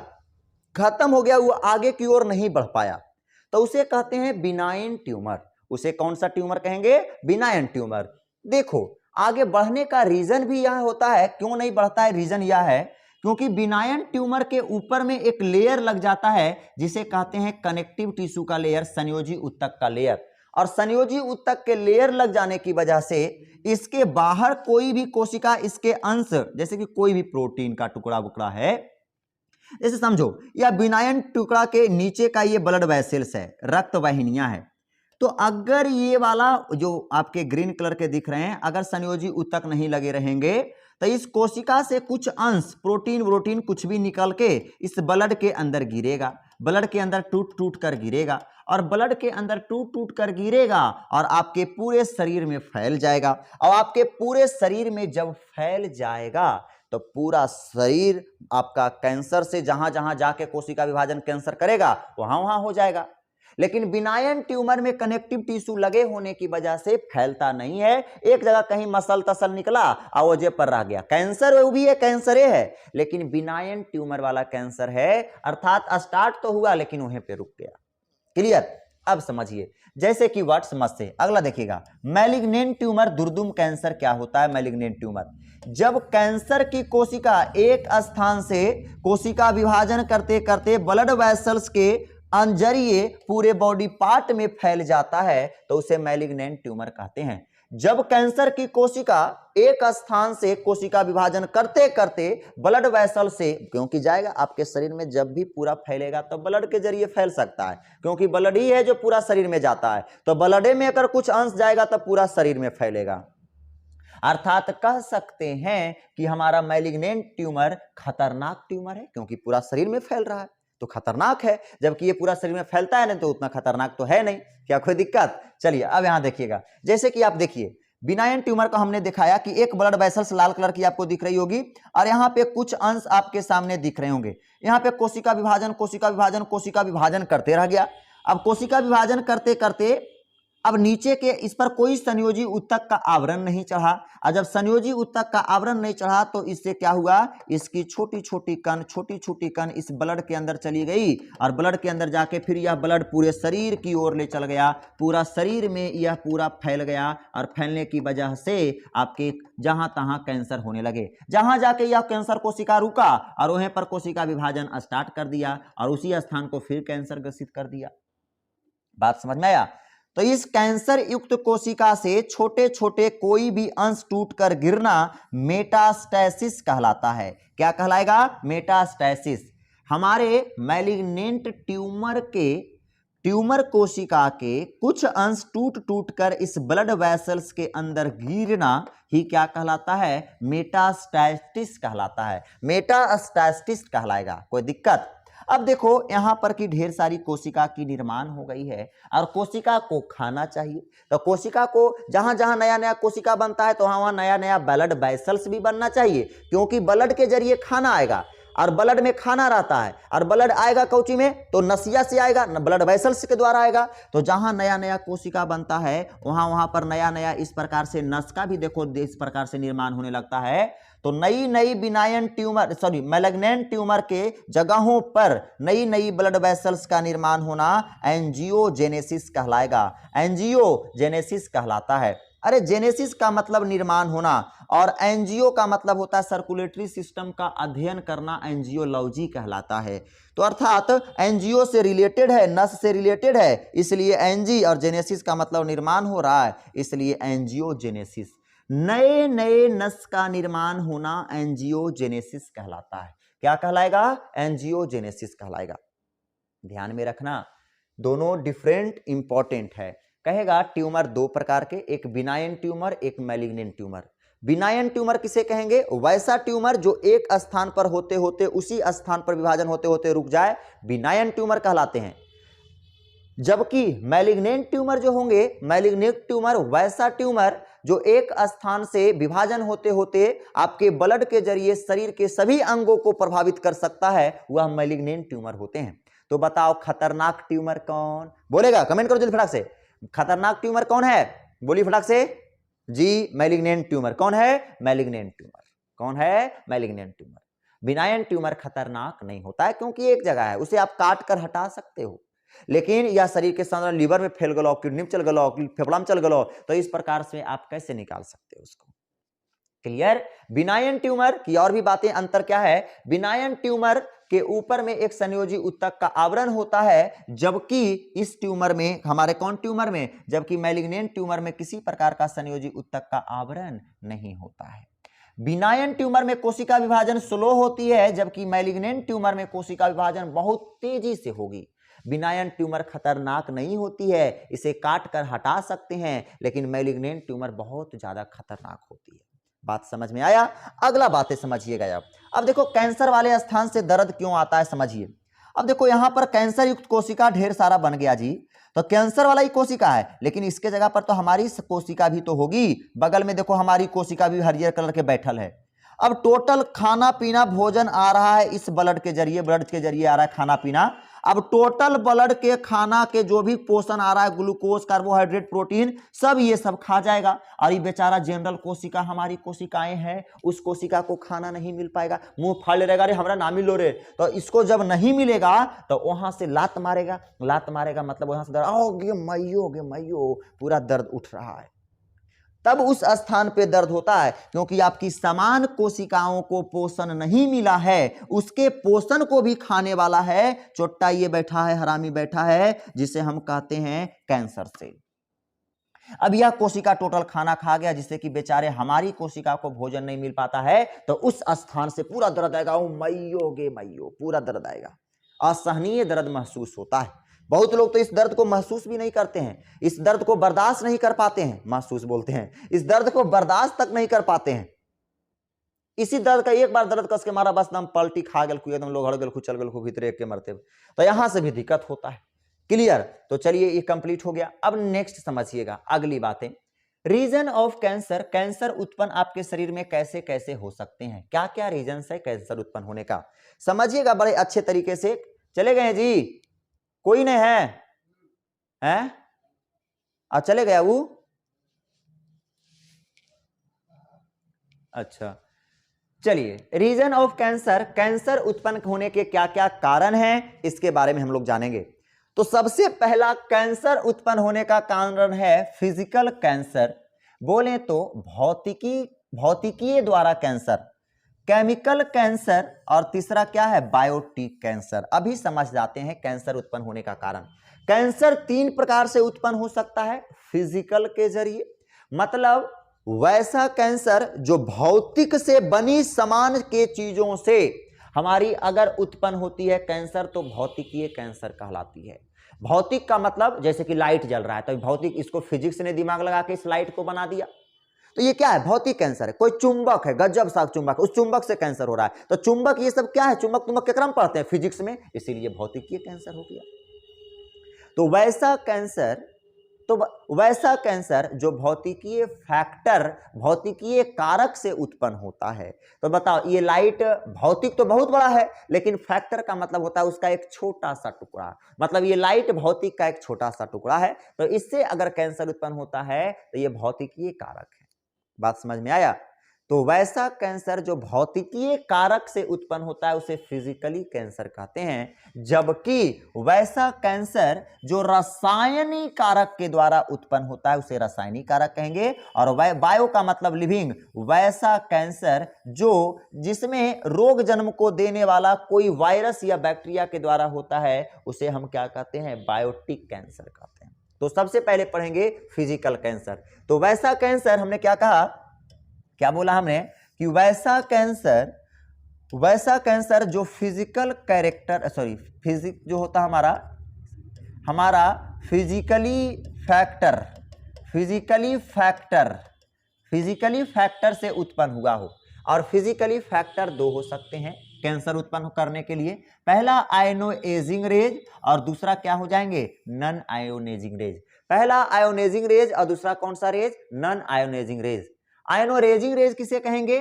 खत्म हो गया, वो आगे की ओर नहीं बढ़ पाया, तो उसे कहते हैं बिनाइन ट्यूमर। उसे कौन सा ट्यूमर कहेंगे? Benign tumour. देखो आगे बढ़ने का रीजन भी यह होता है, क्यों नहीं बढ़ता है, रीजन यह है क्योंकि बिनाइन ट्यूमर के ऊपर में एक लेयर लग जाता है जिसे कहते हैं कनेक्टिव टिश्यू का लेयर, संयोजी ऊतक का लेयर, और संयोजी ऊतक के लेयर लग जाने की वजह से इसके बाहर कोई भी कोशिका इसके अंश, जैसे कि कोई भी प्रोटीन का टुकड़ा वुकड़ा है, जैसे समझो या बिनाइन टुकड़ा के नीचे का ये ब्लड वेसल्स है, रक्त वाहिनियां है, तो अगर ये वाला जो आपके ग्रीन कलर के दिख रहे हैं, अगर संयोजी ऊतक नहीं लगे रहेंगे तो इस कोशिका से कुछ अंश प्रोटीन व्रोटीन कुछ भी निकल के इस ब्लड के अंदर गिरेगा, ब्लड के अंदर टूट टूट कर गिरेगा, और ब्लड के अंदर टूट टूट कर गिरेगा और आपके पूरे शरीर में फैल जाएगा, और आपके पूरे शरीर में जब फैल जाएगा तो पूरा शरीर आपका कैंसर से जहां जहां जाके कोशिका विभाजन कैंसर करेगा वहां वहां हो जाएगा। लेकिन बिनाइन ट्यूमर में कनेक्टिव टिश्यू लगे होने की वजह से फैलता नहीं है, एक जगह कहीं मसल तसल निकला और वजह पर रह गया, कैंसर वो भी है, कैंसर है, लेकिन बिनाइन ट्यूमर वाला कैंसर है, अर्थात स्टार्ट तो हुआ लेकिन वहीं पे रुक गया। क्लियर? अब समझिए, जैसे कि वर्ड्स मत से अगला देखिएगा, मैलिग्नेंट ट्यूमर, दुर्दुम कैंसर क्या होता है? मैलिग्नेंट ट्यूमर, जब कैंसर की कोशिका एक स्थान से कोशिका विभाजन करते करते ब्लड वेसल्स के जरिए पूरे बॉडी पार्ट में फैल जाता है तो उसे मैलिग्नेंट ट्यूमर कहते हैं। जब कैंसर की कोशिका एक स्थान से कोशिका विभाजन करते करते ब्लड वेसल से, क्योंकि जाएगा आपके शरीर में, जब भी पूरा फैलेगा तो ब्लड के जरिए फैल सकता है, क्योंकि ब्लड ही है जो पूरा शरीर में जाता है, तो ब्लड में अगर कुछ अंश जाएगा तो पूरा शरीर में फैलेगा। अर्थात कह सकते हैं कि हमारा मैलिग्नेंट ट्यूमर खतरनाक ट्यूमर है, क्योंकि पूरा शरीर में फैल रहा है तो खतरनाक है, जबकि ये पूरा शरीर में फैलता है नहीं तो उतना खतरनाक तो है नहीं। क्या कोई दिक्कत? चलिए अब यहां देखिएगा, जैसे कि आप देखिए बिनाइन ट्यूमर का हमने दिखाया कि एक ब्लड वेसल्स लाल कलर की आपको दिख रही होगी और यहाँ पे कुछ अंश आपके सामने दिख रहे होंगे, यहाँ पे कोशिका विभाजन कोशिका विभाजन कोशिका विभाजन करते रह गया। अब कोशिका विभाजन करते करते अब नीचे के इस पर कोई संयोजी ऊतक का आवरण नहीं चढ़ा, और जब संयोजी ऊतक का आवरण नहीं चढ़ा तो इससे क्या हुआ, इसकी छोटी छोटी कण इस ब्लड के अंदर चली गई और ब्लड के अंदर जाके फिर यह ब्लड पूरे शरीर की ओर ले चल गया, पूरा शरीर में यह पूरा फैल गया और फैलने की वजह से आपके जहां तहां कैंसर होने लगे। जहां जाके यह कैंसर कोशिका रुका और वहीं पर कोशिका विभाजन स्टार्ट कर दिया और उसी स्थान को फिर कैंसर ग्रसित कर दिया। बात समझ में आया? तो इस कैंसर युक्त कोशिका से छोटे छोटे कोई भी अंश टूटकर गिरना मेटास्टैसिस कहलाता है। क्या कहलाएगा? मेटास्टैसिस। हमारे मैलिग्नेंट ट्यूमर कोशिका के कुछ अंश टूट टूट कर इस ब्लड वेसल्स के अंदर गिरना ही क्या कहलाता है? मेटास्टैसिस कहलाता है, मेटास्टैसिस कहलाएगा। कोई दिक्कत? अब देखो यहां पर की ढेर सारी कोशिका की निर्माण हो गई है और कोशिका को खाना चाहिए, तो कोशिका को जहां जहां नया नया कोशिका बनता है तो वहां वहां नया नया ब्लड वेसल्स भी बनना चाहिए, क्योंकि ब्लड के जरिए खाना आएगा। और ब्लड में खाना रहता है, और ब्लड आएगा कौची में, तो नसिया से आएगा, ब्लड वेसल्स के द्वारा आएगा। तो जहां नया नया कोशिका बनता है वहां वहां पर नया नया इस प्रकार से नस का भी देखो इस प्रकार से निर्माण होने लगता है। तो नई नई बिनाइन ट्यूमर मैलिग्नेंट ट्यूमर के जगहों पर नई नई ब्लड वेसल्स का निर्माण होना एंजियोजेनेसिस कहलाएगा, एंजियोजेनेसिस कहलाता है। अरे जेनेसिस का मतलब निर्माण होना, और एंजियो का मतलब होता है सर्कुलेटरी सिस्टम का अध्ययन करना, एंजियोलॉजी कहलाता है। तो अर्थात एंजियो से रिलेटेड है, नस से रिलेटेड है, इसलिए एंजी, और जेनेसिस का मतलब निर्माण हो रहा है, इसलिए एंजियोजेनेसिस। नए नए नस का निर्माण होना एंजियोजेनेसिस कहलाता है। क्या कहलाएगा? एंजियोजेनेसिस कहलाएगा। ध्यान में रखना, दोनों डिफरेंट इंपॉर्टेंट है। कहेगा ट्यूमर दो प्रकार के, एक बिनाइन ट्यूमर, एक मैलिग्नेंट ट्यूमर। बिनाइन ट्यूमर किसे कहेंगे? वैसा ट्यूमर जो एक स्थान पर होते होते उसी स्थान पर विभाजन होते होते रुक जाए, बिनाइन ट्यूमर कहलाते हैं। जबकि मैलिग्नेंट ट्यूमर जो होंगे, मैलिग्नेंट ट्यूमर वैसा ट्यूमर जो एक स्थान से विभाजन होते होते आपके ब्लड के जरिए शरीर के सभी अंगों को प्रभावित कर सकता है, वह मैलिग्नेंट ट्यूमर होते हैं। तो बताओ खतरनाक ट्यूमर कौन? बोलेगा, कमेंट करो जल्दी फटाक से। खतरनाक ट्यूमर कौन है? बोलिए फटाक से जी। मैलिग्नेंट ट्यूमर कौन है? मैलिग्नेंट ट्यूमर कौन है? Malignant tumour. बिनाइन ट्यूमर खतरनाक नहीं होता है क्योंकि एक जगह है, उसे आप काट कर हटा सकते हो। लेकिन यह शरीर के सामने लीवर में फैल गलो, किडनी में चल गलो, फेफड़ा में चल गलो, तो इस प्रकार से आप कैसे निकाल सकते हो उसको? क्लियर? बिनाइन ट्यूमर की और भी बातें, अंतर क्या है? बिनाइन ट्यूमर के ऊपर में एक संयोजी ऊतक का आवरण होता है, जबकि इस ट्यूमर में, हमारे कौन ट्यूमर में, जबकि मैलिग्नेंट ट्यूमर में किसी प्रकार का संयोजी ऊतक का आवरण नहीं होता है। बिनाइन ट्यूमर में कोशिका विभाजन स्लो होती है, जबकि मैलिग्नेंट ट्यूमर में कोशिका विभाजन बहुत तेजी से होगी। बिनाइन ट्यूमर खतरनाक नहीं होती है, इसे काट कर हटा सकते हैं, लेकिन मैलिग्नेंट ट्यूमर बहुत ज्यादा खतरनाक होती है। बात समझ में आया? अगला बातें समझिएगा। अब देखो कैंसर वाले स्थान से दर्द क्यों आता है, समझिए। अब देखो यहां पर कैंसर युक्त कोशिका ढेर सारा बन गया जी, तो कैंसर वाला ही कोशिका है, लेकिन इसके जगह पर तो हमारी कोशिका भी तो होगी। बगल में देखो हमारी कोशिका भी हरियर कलर के बैठल है। अब टोटल खाना पीना भोजन आ रहा है इस ब्लड के जरिए, ब्लड के जरिए आ रहा है खाना पीना। अब टोटल ब्लड के खाना के जो भी पोषण आ रहा है, ग्लूकोज, कार्बोहाइड्रेट, प्रोटीन, सब ये सब खा जाएगा। और ये बेचारा जनरल कोशिका, हमारी कोशिकाएं हैं, उस कोशिका को खाना नहीं मिल पाएगा, मुंह फाड़ ले रहेगा, अरे हमरा ना मिलो रे। तो इसको जब नहीं मिलेगा तो वहां से लात मारेगा, लात मारेगा मतलब वहां से दर्द, आओगे मैयो, पूरा दर्द उठ रहा है। तब उस स्थान पे दर्द होता है, क्योंकि आपकी समान कोशिकाओं को पोषण नहीं मिला है, उसके पोषण को भी खाने वाला है चोट्टा ये बैठा है, हरामी बैठा है, जिसे हम कहते हैं कैंसर सेल। अब यह कोशिका टोटल खाना खा गया, जिससे कि बेचारे हमारी कोशिका को भोजन नहीं मिल पाता है, तो उस स्थान से पूरा दर्द आएगा, मैयो, पूरा दर्द आएगा, असहनीय दर्द महसूस होता है। बहुत लोग तो इस दर्द को महसूस भी नहीं करते हैं, इस दर्द को बर्दाश्त नहीं कर पाते हैं, महसूस बोलते हैं, इस दर्द को बर्दाश्त तक नहीं कर पाते हैं। इसी दर्द का एक बार दर्द कस के मारा, बस दम पलटी खा गल, एकदम लोग हड़ गल, चल गल, भीतर एक के मरते, तो यहां से भी दिक्कत होता है। क्लियर? तो चलिए ये कंप्लीट हो गया। अब नेक्स्ट समझिएगा अगली बातें। रीजन ऑफ कैंसर, कैंसर उत्पन्न आपके शरीर में कैसे कैसे हो सकते हैं, क्या क्या रीजन है कैंसर उत्पन्न होने का, समझिएगा बड़े अच्छे तरीके से। चले गए जी? कोई नहीं है? अब चले गया वो? अच्छा चलिए, रीजन ऑफ कैंसर, कैंसर उत्पन्न होने के क्या क्या कारण हैं, इसके बारे में हम लोग जानेंगे। तो सबसे पहला कैंसर उत्पन्न होने का कारण है फिजिकल कैंसर, बोले तो भौतिकीय द्वारा कैंसर, केमिकल कैंसर, और तीसरा क्या है, बायोटिक कैंसर। अभी समझ जाते हैं कैंसर उत्पन्न होने का कारण। कैंसर 3 प्रकार से उत्पन्न हो सकता है, फिजिकल के जरिए, मतलब वैसा कैंसर जो भौतिक से बनी समान के चीजों से हमारी अगर उत्पन्न होती है कैंसर, तो भौतिकीय कैंसर कहलाती है। भौतिक का मतलब जैसे कि लाइट जल रहा है, तो भौतिक, इसको फिजिक्स ने दिमाग लगा के इस लाइट को बना दिया, तो ये क्या है, भौतिक कैंसर है। कोई चुंबक है, गजब सा चुंबक, उस चुंबक से कैंसर हो रहा है, तो चुंबक ये सब क्या है, चुंबक तुंबक के क्रम पढ़ते हैं फिजिक्स में, इसीलिए भौतिकीय कैंसर हो गया। तो वैसा कैंसर तो वैसा कैंसर जो भौतिकीय फैक्टर, भौतिकीय कारक से उत्पन्न होता है। तो बताओ, ये लाइट भौतिक तो बहुत बड़ा है, लेकिन फैक्टर का मतलब होता है उसका एक छोटा सा टुकड़ा, मतलब ये लाइट भौतिक का एक छोटा सा टुकड़ा है। तो इससे अगर कैंसर उत्पन्न होता है तो ये भौतिकीय कारक है। बात समझ में आया? तो वैसा कैंसर जो भौतिकीय कारक से उत्पन्न होता है उसे फिजिकली कैंसर कहते हैं, जबकि वैसा कैंसर जो रासायनिक कारक के द्वारा उत्पन्न होता है उसे रासायनिक कारक कहेंगे। और बायो का मतलब लिविंग, वैसा कैंसर जो जिसमें रोग जन्म को देने वाला कोई वायरस या बैक्टीरिया के द्वारा होता है उसे हम क्या कहते हैं? बायोटिक कैंसर कहते हैं। तो सबसे पहले पढ़ेंगे फिजिकल कैंसर। तो वैसा कैंसर हमने क्या कहा, क्या बोला हमने कि वैसा कैंसर जो फिजिकल कैरेक्टर, सॉरी फिजिक जो होता हमारा फिजिकली फैक्टर से उत्पन्न हुआ हो। और फिजिकली फैक्टर दो हो सकते हैं कैंसर उत्पन्न करने के लिए, पहला आयोनाइजिंग रेज और दूसरा क्या हो जाएंगे? Non ionizing rays. पहला आयोनाइजिंग रेज और दूसरा कौन सा rays? Non ionizing rays. Ionizing rays किसे कहेंगे?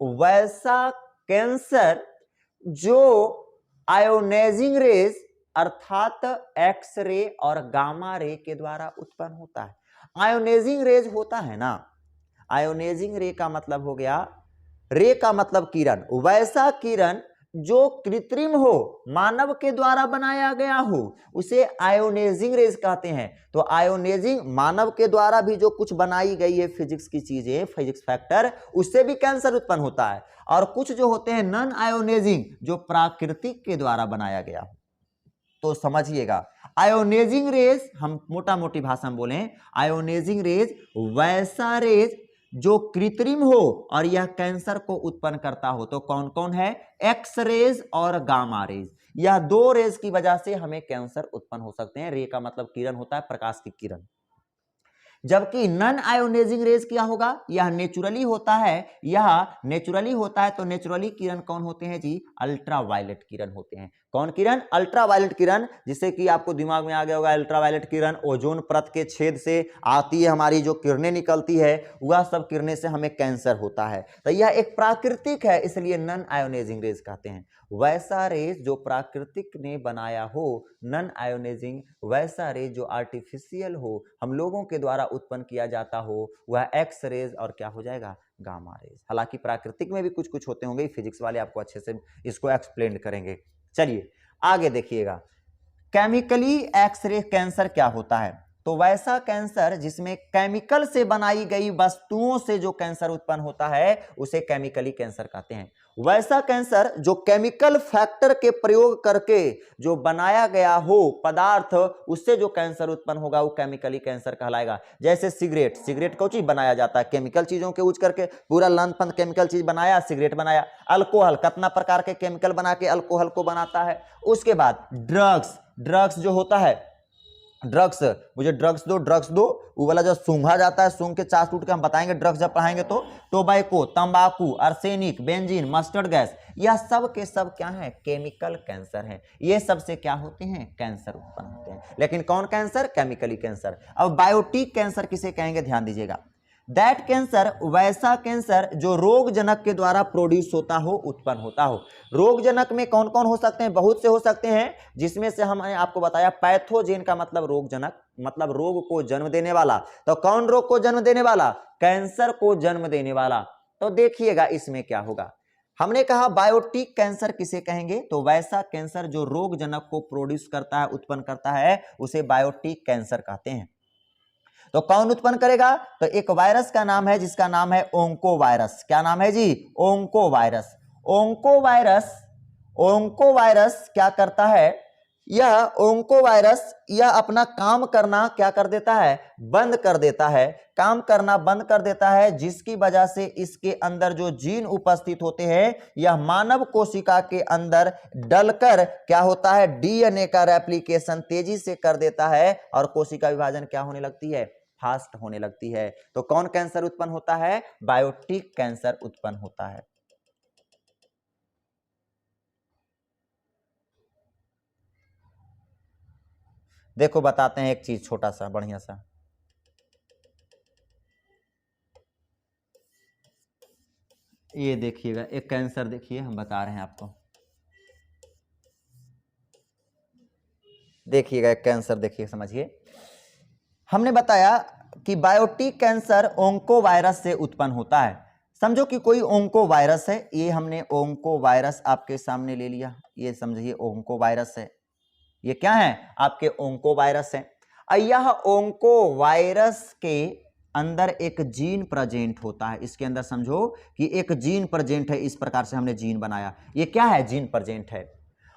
वैसा कैंसर जो आयोनाइजिंग रेज अर्थात एक्स रे और गामा रे के द्वारा उत्पन्न होता है। आयोनाइजिंग रेज होता है ना, आयोनाइजिंग रे का मतलब हो गया, रे का मतलब किरण, वैसा किरण जो कृत्रिम हो, मानव के द्वारा बनाया गया हो, उसे आयोनाइजिंग रेज कहते हैं। तो आयोनाइजिंग, मानव के द्वारा भी जो कुछ बनाई गई है फिजिक्स की चीजें, फिजिक्स फैक्टर, उससे भी कैंसर उत्पन्न होता है। और कुछ जो होते हैं नॉन आयोनाइजिंग, जो प्राकृतिक के द्वारा बनाया गया हो। तो समझिएगा, आयोनाइजिंग रेज, हम मोटा मोटी भाषा में बोलें, आयोनाइजिंग रेज वैसा रेज जो कृत्रिम हो और यह कैंसर को उत्पन्न करता हो। तो कौन कौन है? एक्स रेज और गामा रेज। यह दो रेज की वजह से हमें कैंसर उत्पन्न हो सकते हैं। रे का मतलब किरण होता है, प्रकाश की किरण। जबकि नॉन आयोनाइजिंग रेज क्या होगा? यह नेचुरली होता है, तो नेचुरली किरण कौन होते हैं जी? अल्ट्रावायलेट किरण होते हैं। कौन किरण? अल्ट्रावायलेट किरण। जिससे कि आपको दिमाग में आ गया होगा, अल्ट्रावायलेट किरण ओजोन परत के छेद से आती है, हमारी जो किरणें निकलती है वह सब किरणें से हमें कैंसर होता है। तो यह एक प्राकृतिक है, इसलिए नॉन आयोनाइजिंग रेज कहते हैं। वैसा रेज जो प्राकृतिक ने बनाया हो, नॉन आयोनाइजिंग, वैसा रेज जो आर्टिफिशियल हो, हम लोगों के द्वारा उत्पन्न किया जाता हो, वह एक्स रेज और क्या हो जाएगा? Gamma rays. हालांकि प्राकृतिक में भी कुछ कुछ होते होंगे, फिजिक्स वाले आपको अच्छे से इसको एक्सप्लेन करेंगे। चलिए आगे देखिएगा, केमिकली एक्सरे कैंसर क्या होता है? तो वैसा कैंसर जिसमें केमिकल से बनाई गई वस्तुओं से जो कैंसर उत्पन्न होता है उसे केमिकली कैंसर कहते हैं। वैसा कैंसर जो केमिकल फैक्टर के प्रयोग करके जो बनाया गया हो पदार्थ, उससे जो कैंसर उत्पन्न होगा वो केमिकली कैंसर कहलाएगा। जैसे सिगरेट को चीज बनाया जाता है, केमिकल चीजों के यूज करके, पूरा लंथपंथ केमिकल चीज बनाया, सिगरेट बनाया। अल्कोहल, कितना प्रकार के केमिकल बना के अल्कोहल को बनाता है। उसके बाद ड्रग्स जो होता है, ड्रग्स, मुझे ड्रग्स दो, वो वाला जो सूंघा जाता है, सूंघ के चास टूट के हम बताएंगे ड्रग्स जब पढ़ाएंगे तो। टोबैको, तंबाकू, आर्सेनिक, बेंजीन, मस्टर्ड गैस, यह सब के सब क्या है? केमिकल कैंसर है। ये सब से क्या होते हैं? कैंसर उत्पन्न होते हैं। लेकिन कौन कैंसर? Chemically cancer. अब बायोटिक कैंसर किसे कहेंगे? ध्यान दीजिएगा, दैट कैंसर, वैसा कैंसर जो रोग जनक के द्वारा प्रोड्यूस होता हो, उत्पन्न होता हो। रोग जनक में कौन कौन हो सकते हैं? बहुत से हो सकते हैं, जिसमें से हमने आपको बताया पैथोजेन का मतलब रोग जनक, मतलब रोग को जन्म देने वाला। तो कौन रोग को जन्म देने वाला? कैंसर को जन्म देने वाला। तो देखिएगा इसमें क्या होगा। हमने कहा बायोटिक कैंसर किसे कहेंगे? तो वैसा कैंसर जो रोग जनक को प्रोड्यूस करता है, उत्पन्न करता है, उसे बायोटिक कैंसर कहते हैं। तो कौन उत्पन्न करेगा? तो एक वायरस का नाम है जिसका नाम है ओंकोवायरस। क्या नाम है जी? ओंकोवायरस। ओंकोवायरस क्या करता है? यह ओंकोवायरस यह अपना काम करना क्या कर देता है? बंद कर देता है, काम करना बंद कर देता है, जिसकी वजह से इसके अंदर जो जीन उपस्थित होते हैं यह मानव कोशिका के अंदर डलकर क्या होता है? डीएनए का रेप्लिकेशन तेजी से कर देता है और कोशिका विभाजन क्या होने लगती है? फास्ट होने लगती है। तो कौन कैंसर उत्पन्न होता है? बायोटिक कैंसर उत्पन्न होता है। देखो बताते हैं एक चीज छोटा सा बढ़िया सा। ये देखिएगा एक कैंसर, देखिए हम बता रहे हैं आपको, देखिएगा एक कैंसर, देखिए समझिए। हमने बताया कि बायोटिक कैंसर ओंको वायरस से उत्पन्न होता है। समझो कि कोई ओंको वायरस है, ये हमने ओंको वायरस आपके सामने ले लिया, ये समझिए ओंको वायरस है, ये क्या है आपके ओंको वायरस है। यह ओंको वायरस के अंदर एक जीन प्रेजेंट होता है, इसके अंदर समझो कि एक जीन प्रेजेंट है, इस प्रकार से हमने जीन बनाया, ये क्या है जीन प्रेजेंट है।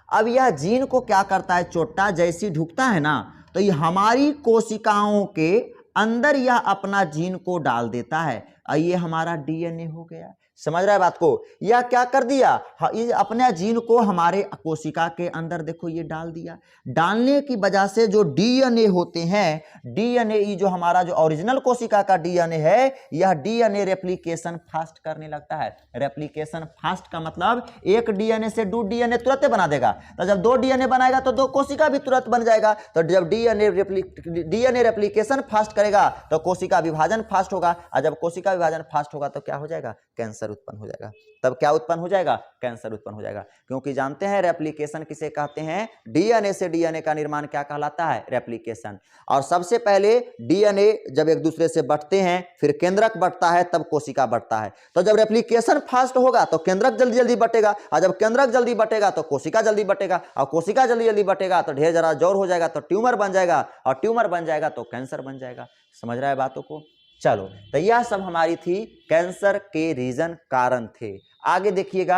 अब यह जीन को क्या करता है, चोटा जैसी ढुकता है ना, तो ये हमारी कोशिकाओं के अंदर यह अपना जीन को डाल देता है, और ये हमारा डीएनए हो गया। समझ रहा है बात को, यह क्या कर दिया, ये अपने जीन को हमारे कोशिका के अंदर देखो ये डाल दिया। डालने की वजह से जो डीएनए होते हैं, डीएनए ये जो हमारा जो ओरिजिनल कोशिका का डीएनए है, यह डीएनए रेप्लिकेशन फास्ट करने लगता है। रेप्लिकेशन फास्ट का मतलब एक डीएनए से 2 डीएनए तुरंत बना देगा, तो जब 2 डीएनए बनाएगा तो 2 कोशिका भी तुरंत बन जाएगा। तो जब डीएनए रेप्लिकेशन फास्ट करेगा तो कोशिका विभाजन फास्ट होगा, और जब कोशिका विभाजन फास्ट होगा तो क्या हो जाएगा, कैंसर उत्पन्न हो जाएगा। तब क्या उत्पन्न हो जाएगा, कैंसर उत्पन्न हो जाएगा। क्योंकि जानते हैं रेप्लिकेशन किसे कहते हैं, डीएनए से डीएनए का निर्माण क्या कहलाता है, रेप्लिकेशन। और सबसे पहले डीएनए जब एक दूसरे से बढ़ते हैं, फिर केंद्रक बढ़ता है, तब कोशिका बढ़ता है। तो जब रेप्लिकेशन फास्ट होगा तो केंद्रक जल्दी जल्दी बढ़ेगा, और जब केंद्रक जल्दी बढ़ेगा तो कोशिका जल्दी बढ़ेगा, और कोशिका जल्दी जल्दी बढ़ेगा तो ढेर जरा जोर हो जाएगा, तो ट्यूमर बन जाएगा, और ट्यूमर बन जाएगा तो कैंसर बन जाएगा। समझ रहा है बातों को। चलो, तो यह सब हमारी थी कैंसर के रीजन, कारण थे। आगे देखिएगा,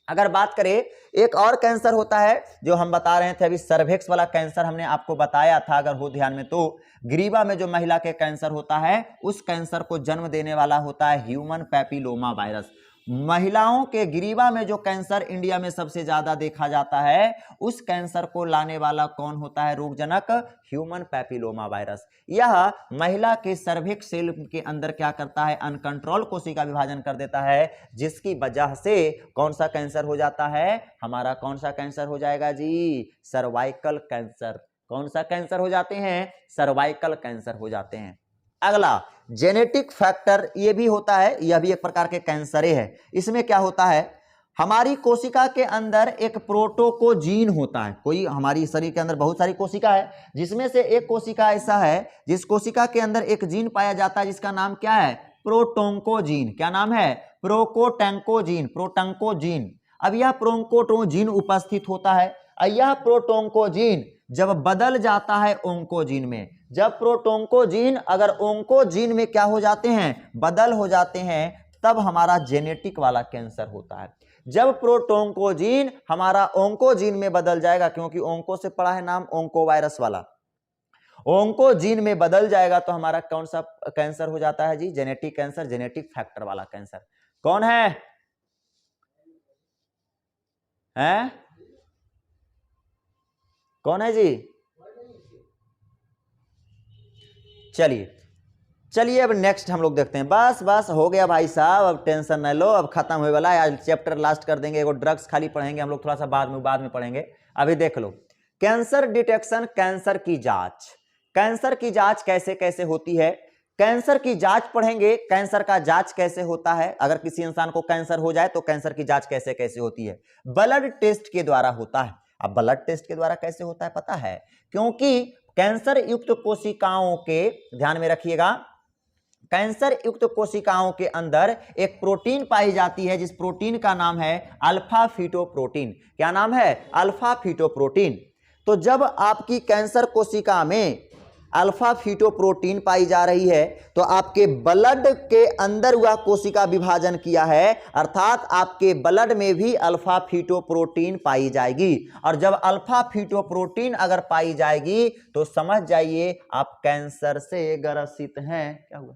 अगर बात करें एक और कैंसर होता है जो हम बता रहे थे अभी, सर्विक्स वाला कैंसर हमने आपको बताया था, अगर हो ध्यान में तो। ग्रीवा में जो महिला के कैंसर होता है, उस कैंसर को जन्म देने वाला होता है ह्यूमन पैपिलोमा वायरस। महिलाओं के ग्रीवा में जो कैंसर इंडिया में सबसे ज्यादा देखा जाता है, उस कैंसर को लाने वाला कौन होता है, रोगजनक ह्यूमन पैपिलोमा वायरस। यह महिला के सर्विक्स सेल के अंदर क्या करता है, अनकंट्रोल कोशिका विभाजन कर देता है, जिसकी वजह से कौन सा कैंसर हो जाता है, हमारा कौन सा कैंसर हो जाएगा जी, सर्वाइकल कैंसर। कौन सा कैंसर हो जाते हैं, सर्वाइकल कैंसर हो जाते हैं। अगला जेनेटिक फैक्टर, ये भी होता है, यह भी एक प्रकार के कैंसर है। इसमें क्या होता है, हमारी कोशिका के अंदर एक प्रोटोकोजीन होता है। कोई हमारी शरीर के अंदर बहुत सारी कोशिका है, जिसमें से एक कोशिका ऐसा है जिस कोशिका के अंदर एक जीन पाया जाता है, जिसका नाम क्या है, प्रोटोंकोजीन। क्या नाम है, प्रोकोटेंकोजीन, प्रोटोंकोजीन। अब यह प्रोटोंकोजीन उपस्थित होता है, और यह प्रोटोंकोजीन जब बदल जाता है ओंकोजीन में, जब प्रोटोंकोजीन अगर ओंकोजीन में क्या हो जाते हैं, बदल हो जाते हैं, तब हमारा जेनेटिक वाला कैंसर होता है। जब प्रोटोंकोजीन हमारा ओंकोजीन में बदल जाएगा, क्योंकि ओंको से पड़ा है नाम ओंको वायरस वाला, ओंकोजीन में बदल जाएगा तो हमारा कौन सा कैंसर हो जाता है जी, जेनेटिक कैंसर, जेनेटिक फैक्टर वाला कैंसर। कौन है, हैं? कौन है जी, चलिए चलिए अब नेक्स्ट हम लोग देखते हैं। बस बस हो गया भाई साहब, अब टेंशन न लो, अब खत्म होने वाला है। आज चैप्टर लास्ट कर देंगे, एगो ड्रग्स खाली पढ़ेंगे हम लोग, थोड़ा सा बाद में पढ़ेंगे। अभी देख लो, कैंसर डिटेक्शन, कैंसर की जांच। कैंसर की जांच कैसे कैसे होती है, कैंसर की जांच पढ़ेंगे, कैंसर का जांच कैसे होता है, अगर किसी इंसान को कैंसर हो जाए तो कैंसर की जांच कैसे कैसे होती है, ब्लड टेस्ट के द्वारा होता है। अब ब्लड टेस्ट के द्वारा कैसे होता है पता है, क्योंकि कैंसर युक्त कोशिकाओं के, ध्यान में रखिएगा, कैंसर युक्त कोशिकाओं के अंदर एक प्रोटीन पाई जाती है, जिस प्रोटीन का नाम है अल्फा फीटोप्रोटीन। क्या नाम है, अल्फा फीटोप्रोटीन। तो जब आपकी कैंसर कोशिका में अल्फा फीटोप्रोटीन पाई जा रही है, तो आपके ब्लड के अंदर वह कोशिका विभाजन किया है, अर्थात आपके ब्लड में भी अल्फा फीटोप्रोटीन पाई जाएगी। और जब अल्फा फीटोप्रोटीन अगर पाई जाएगी तो समझ जाइए आप कैंसर से ग्रसित हैं। क्या हुआ,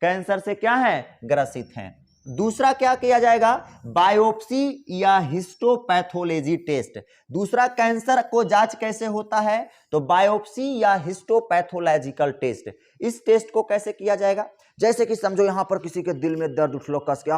कैंसर से क्या है, ग्रसित हैं। दूसरा क्या किया जाएगा, बायोप्सी या हिस्टोपैथोलॉजी टेस्ट। दूसरा कैंसर को जांच कैसे होता है, तो बायोप्सी या हिस्टोपैथोलॉजिकल टेस्ट। इस टेस्ट को कैसे किया जाएगा, जैसे कि समझो यहां पर किसी के दिल में दर्द उठलो कस के,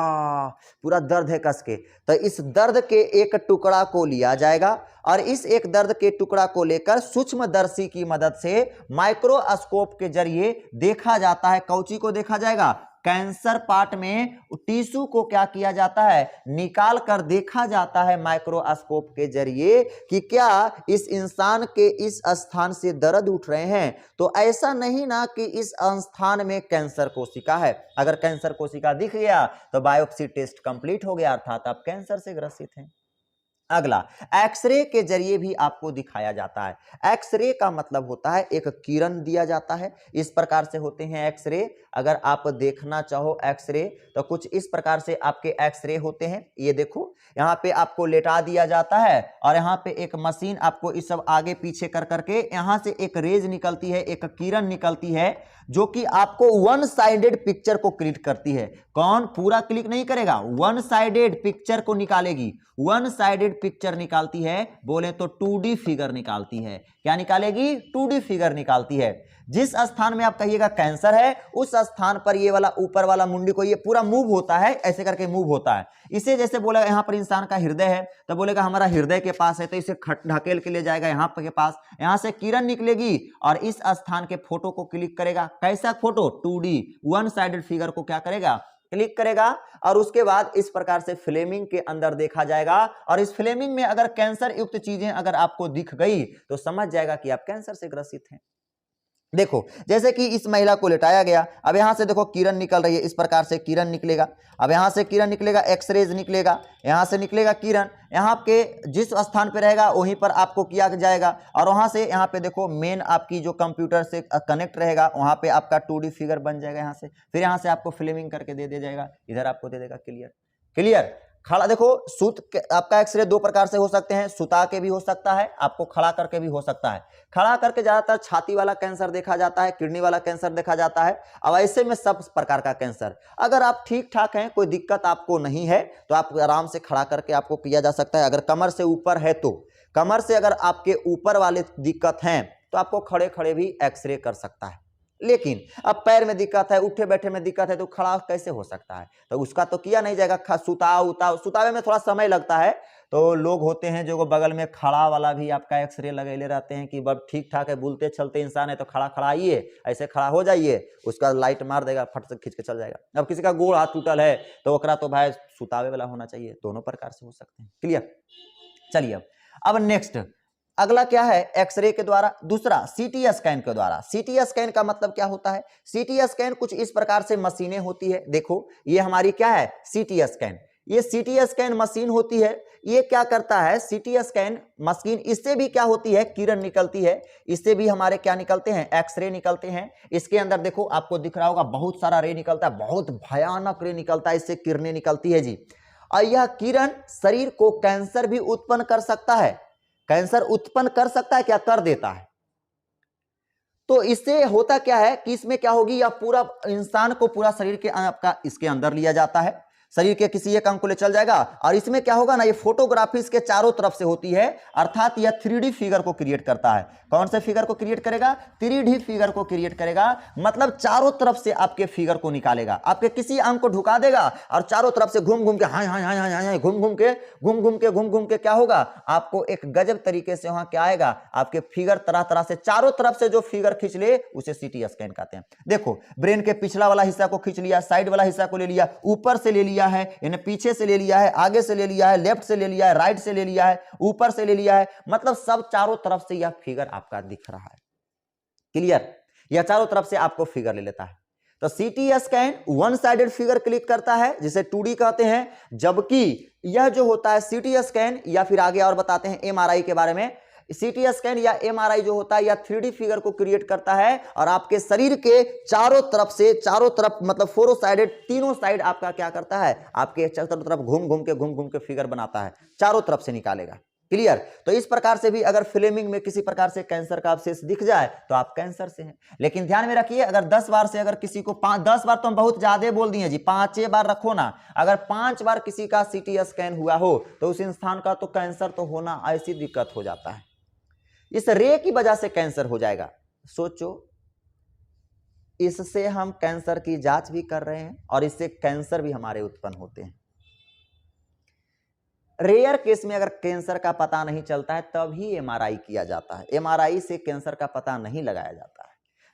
पूरा दर्द है कस के, तो इस दर्द के एक टुकड़ा को लिया जाएगा और इस एक दर्द के टुकड़ा को लेकर सूक्ष्मदर्शी की मदद से माइक्रोस्कोप के जरिए देखा जाता है। कौची को देखा जाएगा, कैंसर पार्ट में टिश्यू को क्या किया जाता है, निकाल कर देखा जाता है माइक्रोस्कोप के जरिए कि क्या इस इंसान के इस स्थान से दर्द उठ रहे हैं, तो ऐसा नहीं ना कि इस स्थान में कैंसर कोशिका है। अगर कैंसर कोशिका दिख गया तो बायोप्सी टेस्ट कंप्लीट हो गया, अर्थात आप कैंसर से ग्रसित हैं। अगला, एक्सरे के जरिए भी आपको दिखाया जाता है। एक्सरे का मतलब होता है एक किरण दिया जाता है, इस प्रकार से होते हैं एक्सरे। अगर आप देखना चाहो एक्सरे तो कुछ इस प्रकार से आपके एक्सरे होते हैं। ये देखो, यहाँ पे आपको लेटा दिया जाता है और यहाँ पे एक मशीन आपको इस सब आगे पीछे कर करके यहाँ से एक रेज निकलती है, एक किरण निकलती है जो कि आपको वन साइडेड पिक्चर को क्लिक करती है। कौन, पूरा क्लिक नहीं करेगा, वन साइडेड पिक्चर को निकालेगी। वन साइडेड पिक्चर निकालती है, बोले तो 2D फिगर निकालती है। क्या निकालेगी, 2D फिगर निकालती है। जिस स्थान में आप कहिएगा कैंसर है, उस स्थान पर ये वाला ऊपर वाला मुंडी को ये पूरा मूव होता है, ऐसे करके मूव होता है। इसे जैसे बोला यहाँ पर इंसान का हृदय है तो बोलेगा हमारा हृदय के पास है, तो इसे ढकेल के ले जाएगा यहाँ के पास, यहाँ से किरण निकलेगी और इस स्थान के फोटो को क्लिक करेगा। कैसा photo, 2D one sided figure को क्या करेगा, क्लिक करेगा और उसके बाद इस प्रकार से फ्लेमिंग के अंदर देखा जाएगा। और इस फ्लेमिंग में अगर कैंसर युक्त चीजें अगर आपको दिख गई तो समझ जाएगा कि आप कैंसर से ग्रसित हैं। देखो, जैसे कि इस महिला को लेटाया गया, अब यहां से देखो किरण निकल रही है, इस प्रकार से किरण निकलेगा। अब यहां से किरण निकलेगा, एक्सरेज निकलेगा, यहां से निकलेगा किरण, यहाँ के जिस स्थान पे रहेगा वहीं पर आपको किया जाएगा और वहां से यहाँ पे देखो मेन आपकी जो कंप्यूटर से कनेक्ट रहेगा, वहां पे आपका 2D फिगर बन जाएगा। यहाँ से फिर यहाँ से आपको फिल्मिंग करके दे दिया जाएगा, इधर आपको दे देगा क्लियर। क्लियर, खड़ा देखो, आपका एक्सरे दो प्रकार से हो सकते हैं, सुता के भी हो सकता है, आपको खड़ा करके भी हो सकता है। खड़ा करके ज्यादातर छाती वाला कैंसर देखा जाता है, किडनी वाला कैंसर देखा जाता है। अब ऐसे में सब प्रकार का कैंसर, अगर आप ठीक ठाक हैं, कोई दिक्कत आपको नहीं है, तो आप आराम से खड़ा करके आपको किया जा सकता है। अगर कमर से ऊपर है तो, कमर से अगर आपके ऊपर वाले दिक्कत हैं तो आपको खड़े खड़े भी एक्सरे कर सकता है। लेकिन अब पैर में दिक्कत है, उठे बैठे में दिक्कत है, तो खड़ा कैसे हो सकता है, तो उसका तो किया नहीं जाएगा। सुतावे में थोड़ा समय लगता है, तो लोग होते हैं जो बगल में खड़ा वाला भी आपका एक्सरे लगेले रहते हैं कि बब ठीक ठाक है, बुलते चलते इंसान है, तो खड़ा खड़ा आइए, ऐसे खड़ा हो जाइए, उसका लाइट मार देगा, फट से खींच के चल जाएगा। अब किसी का गोड़ हाथ टूटल है तो ओकरा तो भाई सुतावे वाला होना चाहिए। दोनों प्रकार से हो सकते हैं। क्लियर, चलिए अब नेक्स्ट अगला क्या है, एक्सरे के द्वारा। दूसरा सीटी स्कैन के द्वारा। सीटी स्कैन का मतलब क्या होता है, सीटी स्कैन कुछ इस प्रकार से मशीनें होती है। देखो ये हमारी क्या है, सीटी स्कैन। ये सीटी स्कैन मशीन होती है, ये क्या करता है, सीटी स्कैन मशीन, इससे भी क्या होती है, किरण निकलती है, इससे भी हमारे क्या निकलते हैं, एक्सरे निकलते हैं। इसके अंदर देखो आपको दिख रहा होगा बहुत सारा रे निकलता है, बहुत भयानक रे निकलता है, इससे किरणें निकलती है जी। और यह किरण शरीर को कैंसर भी उत्पन्न कर सकता है। कैंसर उत्पन्न कर सकता है, क्या कर देता है। तो इससे होता क्या है कि इसमें क्या होगी, या पूरा इंसान को पूरा शरीर के आपका इसके अंदर लिया जाता है, शरीर के किसी एक अंग को ले चल जाएगा और इसमें क्या होगा ना, ये फोटोग्राफी इसके चारों तरफ से होती है, अर्थात यह 3D फिगर को क्रिएट करता है। कौन से फिगर को क्रिएट करेगा, 3D फिगर को क्रिएट करेगा, मतलब चारों तरफ से आपके फिगर को निकालेगा। आपके किसी अंग को ढुका देगा और चारों तरफ से घूम घूम के हाय हाय हाय हाय हाय घूम घूम के क्या होगा, आपको एक गजब तरीके से वहां क्या आएगा, आपके फिगर तरह तरह से चारों तरफ से जो फिगर खींच ले उसे सीटी स्कैन कहते हैं। देखो ब्रेन के पिछला वाला हिस्सा को खींच लिया, साइड वाला हिस्सा को ले लिया, ऊपर से ले लिया है, इन्हें पीछे से ले लिया है, आगे से ले लिया है, लेफ्ट से ले लिया है, राइट से ले लिया है, ऊपर से ले लिया है, मतलब सब चारों तरफ से यह फिगर आपका दिख रहा है। क्लियर, यह चारों तरफ से आपको फिगर ले लेता है। तो CT scan one sided figure click करता है जिसे 2D कहते हैं, जबकि यह जो होता है सीटी स्कैन, या फिर आगे और बताते हैं एमआरआई के बारे में, सीटी स्कैन या एमआरआई जो होता है या 3D फिगर को क्रिएट करता है और आपके शरीर के चारों तरफ से, चारों तरफ मतलब फोरो साइडेड, तीनों साइड आपका क्या करता है, आपके चारों तरफ घूम घूम के फिगर बनाता है, चारों तरफ से निकालेगा। क्लियर। तो इस प्रकार से भी अगर फ्लेमिंग में किसी प्रकार से कैंसर का अवशेष दिख जाए तो आप कैंसर से हैं। लेकिन ध्यान में रखिए, अगर 10 बार से अगर किसी को 10 बार तो हम बहुत ज्यादा बोल दिए जी, 5 बार रखो ना, अगर 5 बार किसी का सीटी स्कैन हुआ हो तो उस इंसान का तो कैंसर तो होना ऐसी दिक्कत हो जाता है। इस रे की वजह से कैंसर हो जाएगा। सोचो, इससे हम कैंसर की जांच भी कर रहे हैं और इससे कैंसर भी हमारे उत्पन्न होते हैं। रेयर केस में अगर कैंसर का पता नहीं चलता है तभी एमआरआई किया जाता है, एमआरआई से कैंसर का पता नहीं लगाया जाता है।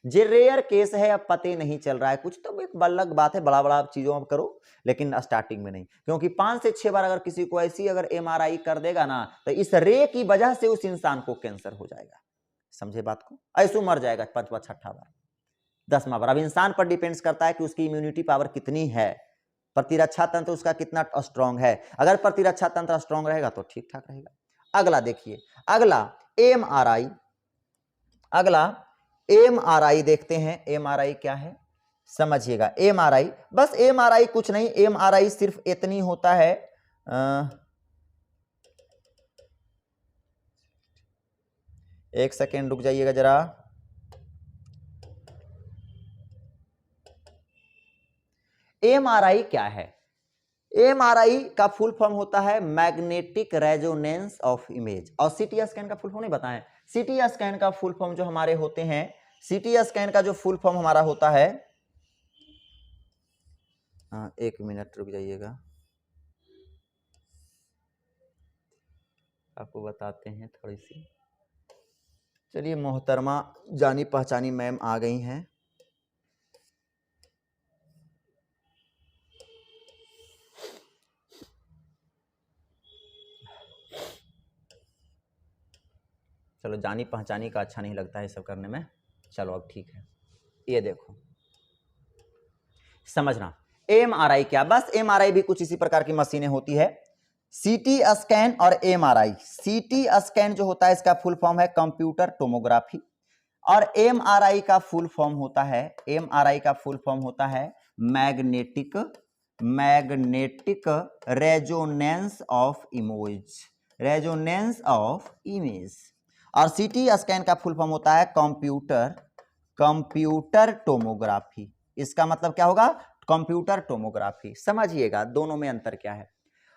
जे रेयर केस है, अब पते नहीं चल रहा है कुछ, तो एक अलग बात है, बड़ा बड़ा चीजों में करो लेकिन स्टार्टिंग में नहीं, क्योंकि 5 से 6 बार अगर किसी को ऐसी अगर एमआरआई कर देगा ना तो इस रे की वजह से उस इंसान को कैंसर हो जाएगा। समझे बात को? ऐसो मर जाएगा 5वां 6ठा बार 10वां बार। अब इंसान पर डिपेंड्स करता है कि उसकी इम्यूनिटी पावर कितनी है, प्रतिरक्षा तंत्र उसका कितना स्ट्रांग है। अगर प्रतिरक्षा तंत्र स्ट्रांग रहेगा तो ठीक ठाक रहेगा। अगला देखिए, अगला एमआरआई, अगला एमआरआई देखते हैं। एमआरआई क्या है समझिएगा। एमआरआई, बस एमआरआई कुछ नहीं, एमआरआई सिर्फ इतनी होता है, एक सेकेंड रुक जाइएगा जरा। एमआरआई क्या है? एमआरआई का फुल फॉर्म होता है मैग्नेटिक रेजोनेंस ऑफ इमेज। और सीटी स्कैन का फुल फॉर्म नहीं बताएं? सीटी स्कैन का फुल फॉर्म जो हमारे होते हैं, सीटी स्कैन का जो फुल फॉर्म हमारा होता है, एक मिनट रुक जाइएगा, आपको बताते हैं थोड़ी सी। चलिए, मोहतरमा जानी पहचानी मैम आ गई हैं। चलो, जानी पहचानी का अच्छा नहीं लगता है सब करने में, चलो अब ठीक है। ये देखो, समझना एमआरआई क्या, बस एमआरआई भी कुछ इसी प्रकार की मशीनें होती है। सीटी स्कैन और एमआरआई। सीटी स्कैन जो होता है इसका फुल फॉर्म है कंप्यूटर टोमोग्राफी, और एमआरआई का फुल फॉर्म होता है, एमआरआई का फुल फॉर्म होता है magnetic resonance of image, resonance of image. और सीटी स्कैन का फुल फॉर्म होता है कंप्यूटर टोमोग्राफी। इसका मतलब क्या होगा? Computer tomography. समझिएगा दोनों में अंतर क्या है।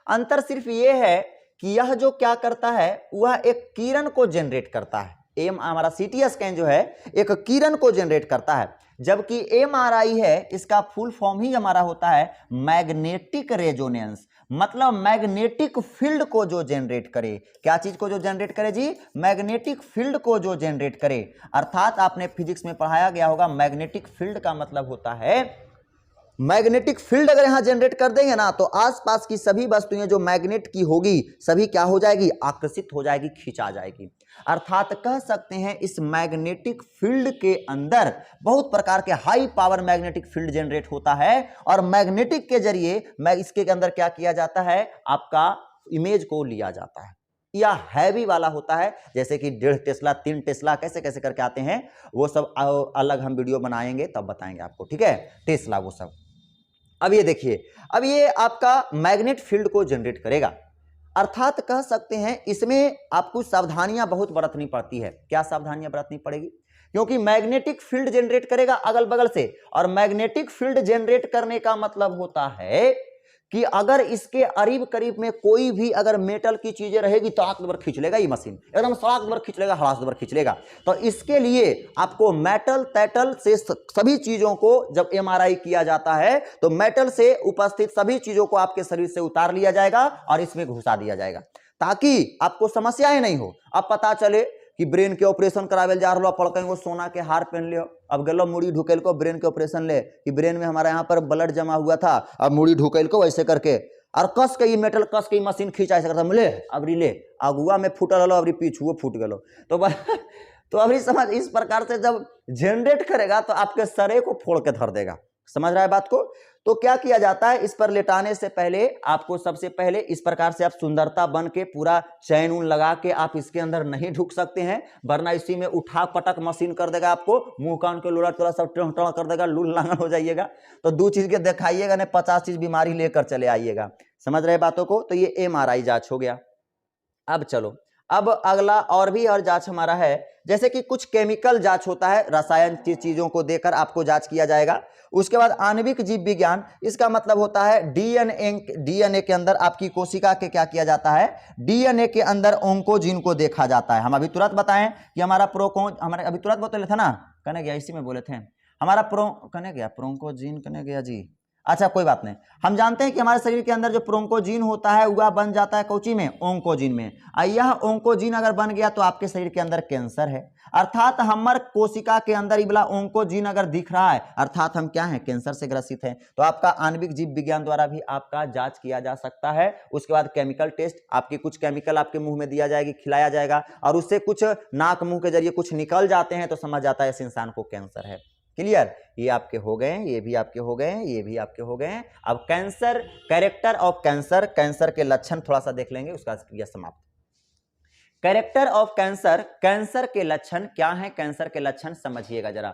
अंतर सिर्फ ये है कि यह जो क्या करता है वह एक किरण को जनरेट करता है। हमारा सीटी स्कैन जो है एक किरण को जनरेट करता है, जबकि एमआरआई है इसका फुल फॉर्म ही हमारा होता है मैग्नेटिक रेजोनेंस, मतलब मैग्नेटिक फील्ड को जो जनरेट करे। क्या चीज को जो जनरेट करे जी? मैग्नेटिक फील्ड को जो जनरेट करे। अर्थात आपने फिजिक्स में पढ़ाया गया होगा, मैग्नेटिक फील्ड का मतलब होता है, मैग्नेटिक फील्ड अगर यहां जनरेट कर देंगे ना तो आसपास की सभी वस्तुएं जो मैग्नेट की होगी सभी क्या हो जाएगी? आकर्षित हो जाएगी, खींचा जाएगी। अर्थात कह सकते हैं इस मैग्नेटिक फील्ड के अंदर बहुत प्रकार के high power magnetic field generate होता है, और मैग्नेटिक के जरिए इसके अंदर क्या किया जाता है? आपका इमेज को लिया जाता है। यह हैवी वाला होता है, जैसे कि 1.5 टेस्ला 3 टेस्ला कैसे कैसे करके आते हैं, वो सब अलग हम वीडियो बनाएंगे तब बताएंगे आपको, ठीक है? टेस्ला वो सब। अब ये देखिए, अब ये आपका मैग्नेट फील्ड को जनरेट करेगा। अर्थात कह सकते हैं इसमें आपको सावधानियां बहुत बरतनी पड़ती है। क्या सावधानियां बरतनी पड़ेगी? क्योंकि मैग्नेटिक फील्ड जनरेट करेगा अगल बगल से, और मैग्नेटिक फील्ड जनरेट करने का मतलब होता है कि अगर इसके करीब करीब में कोई भी अगर मेटल की चीजें रहेगी तो आंख भर खींच लेगा, ये मशीन एकदम सड़ाक भर खींच लेगा, हड़ास भर खींच लेगा। तो इसके लिए आपको मेटल तैटल से सभी चीजों को जब एमआरआई किया जाता है तो मेटल से उपस्थित सभी चीजों को आपके शरीर से उतार लिया जाएगा और इसमें घुसा दिया जाएगा, ताकि आपको समस्याएं नहीं हो। अब पता चले कि ब्रेन के ऑपरेशन करावेल जा रहा, पड़के वो सोना के हार पहन लियो, अब गलो मुड़ी ढुकेल को ब्रेन के ऑपरेशन ले, कि ब्रेन में हमारा यहाँ पर ब्लड जमा हुआ था, अब मुड़ी ढुकेल को ऐसे करके और कस के मेटल कस के मशीन खींचा ऐसे करता, ले अबरी ले अगुआ में फूटल हलो, अबरी पीछुओ फूट गलो। तो अभी समझ, इस प्रकार से जब जनरेट करेगा तो आपके सरे को फोड़ के धर देगा। समझ रहा है बात को? तो क्या किया जाता है, इस पर लेटाने से पहले आपको सबसे पहले इस प्रकार से आप सुंदरता बन के पूरा चैन उन लगा के आप इसके अंदर नहीं ढुक सकते हैं, वरना इसी में उठा पटक मशीन कर देगा, आपको मुंह कान के लोड़ा टोला सब टण कर देगा, लूल लांगन हो जाइएगा। तो 2 चीज के दिखाइएगा नहीं, 50 चीज बीमारी लेकर चले आइएगा। समझ रहे बातों को? तो ये एमआरआई जांच हो गया। अब चलो अब अगला और भी और जांच हमारा है, जैसे कि कुछ केमिकल जांच होता है, रसायन की चीजों को देकर आपको जांच किया जाएगा। उसके बाद आणविक जीव विज्ञान, इसका मतलब होता है डीएनए के अंदर आपकी कोशिका के क्या किया जाता है, डीएनए के अंदर ओंकोजीन को देखा जाता है। हम अभी तुरंत बताएं कि हमारा हमारे अभी तुरंत बोले थे ना, कहने गया इसी में बोले थे हमारा प्रोंकोजीन कहने गया जी, अच्छा कोई बात नहीं। हम जानते हैं कि हमारे शरीर के अंदर जो प्रोंकोजीन होता है वह बन जाता है कौची में, ओंकोजीन में। यह ओंकोजीन अगर बन गया तो आपके शरीर के अंदर कैंसर है, अर्थात हमार कोशिका के अंदर इबला ओंकोजीन अगर दिख रहा है अर्थात हम क्या हैं, कैंसर से ग्रसित हैं। तो आपका आणविक जीव विज्ञान द्वारा भी आपका जांच किया जा सकता है। उसके बाद केमिकल टेस्ट, आपकी कुछ केमिकल आपके मुंह में दिया जाएगी, खिलाया जाएगा और उससे कुछ नाक मुंह के जरिए कुछ निकल जाते हैं तो समझ जाता है इस इंसान को कैंसर है। क्लियर, ये आपके हो गए, ये भी आपके हो गए, ये भी आपके हो गए। अब cancer, character of cancer, cancer के लक्षण थोड़ा सा देख लेंगे, उसका क्रिया समाप्त। कैरेक्टर ऑफ कैंसर, कैंसर के लक्षण क्या है, कैंसर के लक्षण समझिएगा जरा।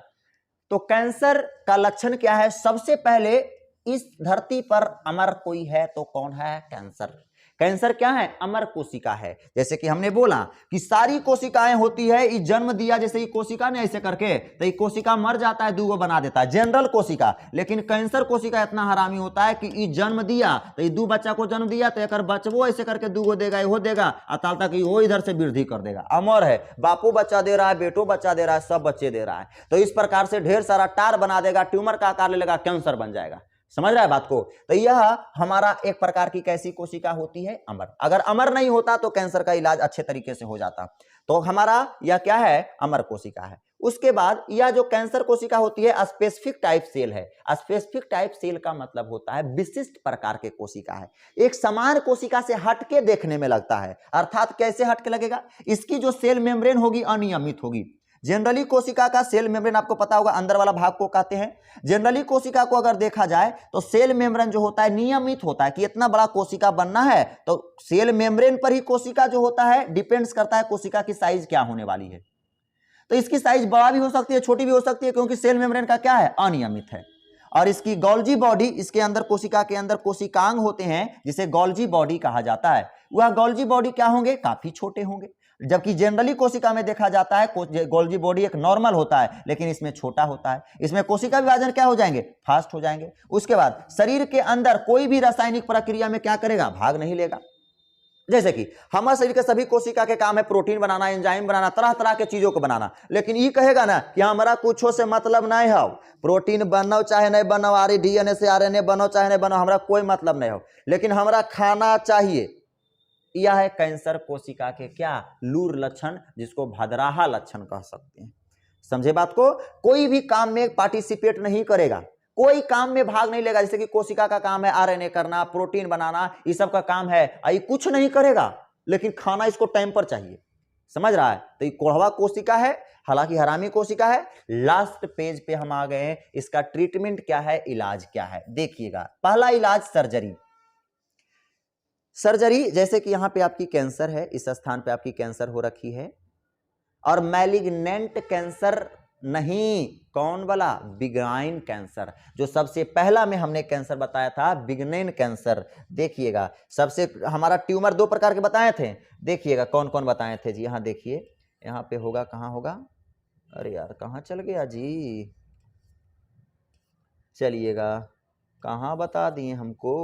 तो कैंसर का लक्षण क्या है, सबसे पहले इस धरती पर अमर कोई है तो कौन है, कैंसर। कैंसर क्या है, अमर कोशिका है। जैसे कि हमने बोला कि सारी कोशिकाएं होती है, ये जन्म दिया जैसे ये कोशिका ने ऐसे करके, तो ये कोशिका मर जाता है, दूगो बना देता है, जनरल कोशिका। लेकिन कैंसर कोशिका इतना हरामी होता है कि ये जन्म दिया तो ये दो बच्चा को जन्म दिया तो एक बचवो ऐसे करके दूगो देगा, ये देगा अताल तक वो इधर से वृद्धि कर देगा, अमर है। बापू बच्चा दे रहा है, बेटो बच्चा दे रहा है, सब बच्चे दे रहा है। तो इस प्रकार से ढेर सारा टार बना देगा, ट्यूमर का आकार ले लेगा, कैंसर बन जाएगा। समझ रहा है बात को। तो यह हमारा एक प्रकार की कैसी कोशिका होती है, अमर। अगर अमर नहीं होता तो कैंसर का इलाज अच्छे तरीके से हो जाता। तो हमारा यह क्या है, अमर कोशिका है। उसके बाद यह जो कैंसर कोशिका होती है स्पेसिफिक टाइप सेल है। स्पेसिफिक टाइप सेल का मतलब होता है विशिष्ट प्रकार के कोशिका है, एक समान कोशिका से हटके देखने में लगता है। अर्थात कैसे हटके लगेगा, इसकी जो सेल मेम्ब्रेन होगी अनियमित होगी। जनरली कोशिका का सेल मेम्ब्रेन आपको पता होगा, अंदर वाला भाग को कहते हैं। जनरली कोशिका को अगर देखा जाए तो सेल मेम्ब्रेन जो होता है नियमित होता है कि इतना बड़ा कोशिका बनना है, तो सेल मेम्ब्रेन पर ही कोशिका जो होता है डिपेंड्स करता है कोशिका की साइज क्या होने वाली है। तो इसकी साइज बड़ा भी हो सकती है, छोटी भी हो सकती है, क्योंकि सेल मेम्ब्रेन का क्या है, अनियमित है। और इसकी गोल्जी बॉडी, इसके अंदर कोशिका के अंदर कोशिकांग होते हैं जिसे गोल्जी बॉडी कहा जाता है। वह गोल्जी बॉडी क्या होंगे, काफी छोटे होंगे। जबकि जनरली कोशिका में देखा जाता है गोल्जी बॉडी एक नॉर्मल होता है, लेकिन इसमें छोटा होता है। इसमें कोशिका विभाजन क्या हो जाएंगे, फास्ट हो जाएंगे। उसके बाद शरीर के अंदर कोई भी रासायनिक प्रक्रिया में क्या करेगा, भाग नहीं लेगा। जैसे कि हमारे शरीर के सभी कोशिका के काम है प्रोटीन बनाना, एंजाइम बनाना, तरह तरह के चीजों को बनाना। लेकिन ये कहेगा ना कि हमारा कुछो से मतलब नहीं हो, प्रोटीन बनो चाहे नहीं बनो, डीएनए से आरएनए बनो चाहे नहीं बनो, हमारा कोई मतलब नहीं हो, लेकिन हमारा खाना चाहिए। यह है कैंसर कोशिका के क्या, लूर लक्षण, जिसको भदराहा लक्षण कह सकते हैं। समझे बात को। कोई भी काम में पार्टिसिपेट नहीं करेगा, कोई काम में भाग नहीं लेगा। जैसे कि कोशिका का काम है आरएनए करना, प्रोटीन बनाना, ये सब का काम है, ये कुछ नहीं करेगा, लेकिन खाना इसको टाइम पर चाहिए। समझ रहा है। तो ये कोढ़वा कोशिका है, हालांकि हरामी कोशिका है। लास्ट पेज पे हम आ गए हैं, इसका ट्रीटमेंट क्या है, इलाज क्या है, देखिएगा। पहला इलाज सर्जरी। सर्जरी, जैसे कि यहां पे आपकी कैंसर है, इस स्थान पे आपकी कैंसर हो रखी है, और मैलिग्नेंट कैंसर नहीं, कौन वाला, बिग्नाइन कैंसर। जो सबसे पहला में हमने कैंसर बताया था बिग्नाइन कैंसर। देखिएगा, सबसे हमारा ट्यूमर दो प्रकार के बताए थे, देखिएगा कौन कौन बताए थे जी। यहां देखिए, यहां पे होगा, कहां होगा, अरे यार कहां चल गया जी, चलिएगा, कहां बता दिए हमको,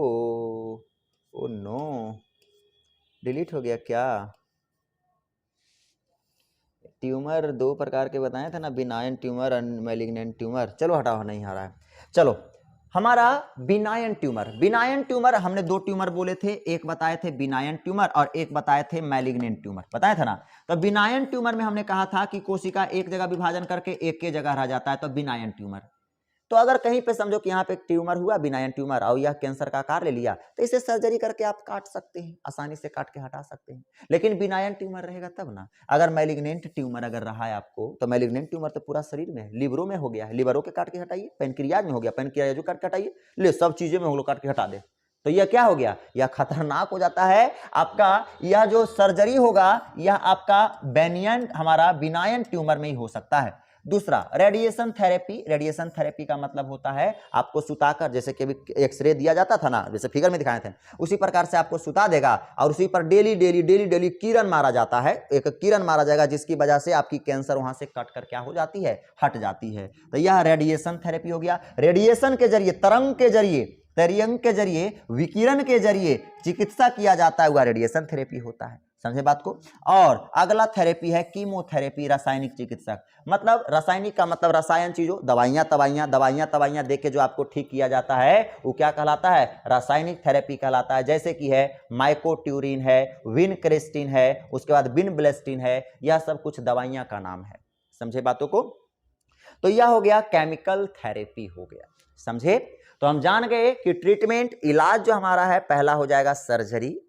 ओ नो, डिलीट हो गया क्या। ट्यूमर दो प्रकार के बताए थे ना, बिनाइन ट्यूमर और मैलिग्नेंट ट्यूमर। चलो हटाओ, नहीं आ रहा है। चलो, हमारा बिनाइन ट्यूमर, बिनाइन ट्यूमर हमने दो ट्यूमर बोले थे, एक बताए थे बिनाइन ट्यूमर और एक बताए थे मैलिग्नेंट ट्यूमर, बताया था ना। तो बिनाइन ट्यूमर में हमने कहा था कि कोशिका एक जगह विभाजन करके एक के जगह रह जाता है, तो बिनाइन ट्यूमर। तो अगर कहीं पे समझो कि यहाँ पे एक ट्यूमर हुआ, बिनाइन ट्यूमर, और यह कैंसर का आकार ले लिया, तो इसे सर्जरी करके आप काट सकते हैं, आसानी से काट के हटा सकते हैं। लेकिन बिनाइन ट्यूमर रहेगा तब ना। अगर मैलिग्नेंट ट्यूमर अगर रहा है आपको, तो मैलिग्नेंट ट्यूमर तो पूरा शरीर में है, लिवरों में हो गया है, लिवरों के काट के हटाइए, पेनक्रियाज में हो गया, पेनक्रियाज काट के हटाइए, ले सब चीजें में हम लोग काट के हटा दे, तो यह क्या हो गया, यह खतरनाक हो जाता है आपका। यह जो सर्जरी होगा यह आपका बेनियन, हमारा बिनाइन ट्यूमर में ही हो सकता है। दूसरा रेडिएशन थेरेपी। रेडिएशन थेरेपी का मतलब होता है आपको सुताकर, जैसे कि एक्सरे दिया जाता था ना, जैसे फिगर में दिखाए थे, उसी प्रकार से आपको सुता देगा और उसी पर डेली डेली डेली डेली किरण मारा जाता है, एक किरण मारा जाएगा जिसकी वजह से आपकी कैंसर वहां से कट कर क्या हो जाती है, हट जाती है। तो यह रेडिएशन थेरेपी हो गया। रेडिएशन के जरिए, तरंग के जरिए, विकिरण के जरिए चिकित्सा किया जाता है, वह रेडिएशन थेरेपी होता है। समझे बात को। और अगला थेरेपी है कीमोथेरेपी, रासायनिक चिकित्सक। मतलब रासायनिक का मतलब रसायन चीजों, दवाइयां दे के जो आपको ठीक किया जाता है वो क्या कहलाता है, रासायनिक थेरेपी कहलाता है। जैसे कि है माइकोट्यूरिन है, विनक्रेस्टिन है, उसके बाद विनब्लेस्टिन है, यह सब कुछ दवाइयां का नाम है। समझे बातों को। तो यह हो गया केमिकल थेरेपी हो गया। समझे। तो हम जान गए कि ट्रीटमेंट, इलाज जो हमारा है, पहला हो जाएगा सर्जरी,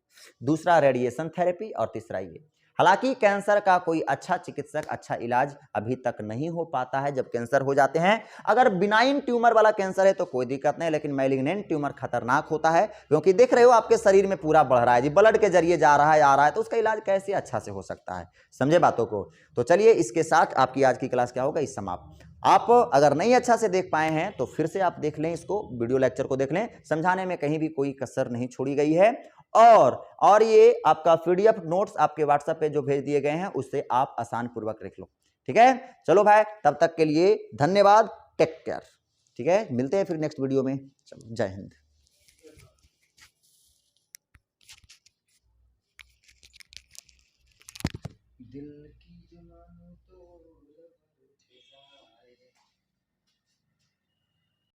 दूसरा रेडिएशन थेरेपी और तीसरा ये। हालांकि कैंसर का कोई अच्छा चिकित्सक, अच्छा इलाज अभी तक नहीं हो पाता है जब कैंसर हो जाते हैं। अगर बिनाइन ट्यूमर वाला कैंसर है तो कोई दिक्कत नहीं, लेकिन मैलिग्नेंट ट्यूमर खतरनाक होता है, क्योंकि देख रहे हो आपके शरीर में पूरा बढ़ रहा है जी, ब्लड के जरिए जा रहा है, आ रहा है, तो उसका इलाज कैसे अच्छा से हो सकता है। समझे बातों को। तो चलिए इसके साथ आपकी आज की क्लास क्या होगा, इस समाप्त। आप अगर नहीं अच्छा से देख पाए हैं तो फिर से आप देख लें, इसको वीडियो लेक्चर को देख लें, समझाने में कहीं भी कोई कसर नहीं छोड़ी गई है। और ये आपका पीडीएफ नोट्स आपके व्हाट्सएप पे जो भेज दिए गए हैं उससे आप आसान पूर्वक लिख लो। ठीक है, चलो भाई, तब तक के लिए धन्यवाद, टेक केयर। ठीक है, मिलते हैं फिर नेक्स्ट वीडियो में। चलो, जय हिंद। दिल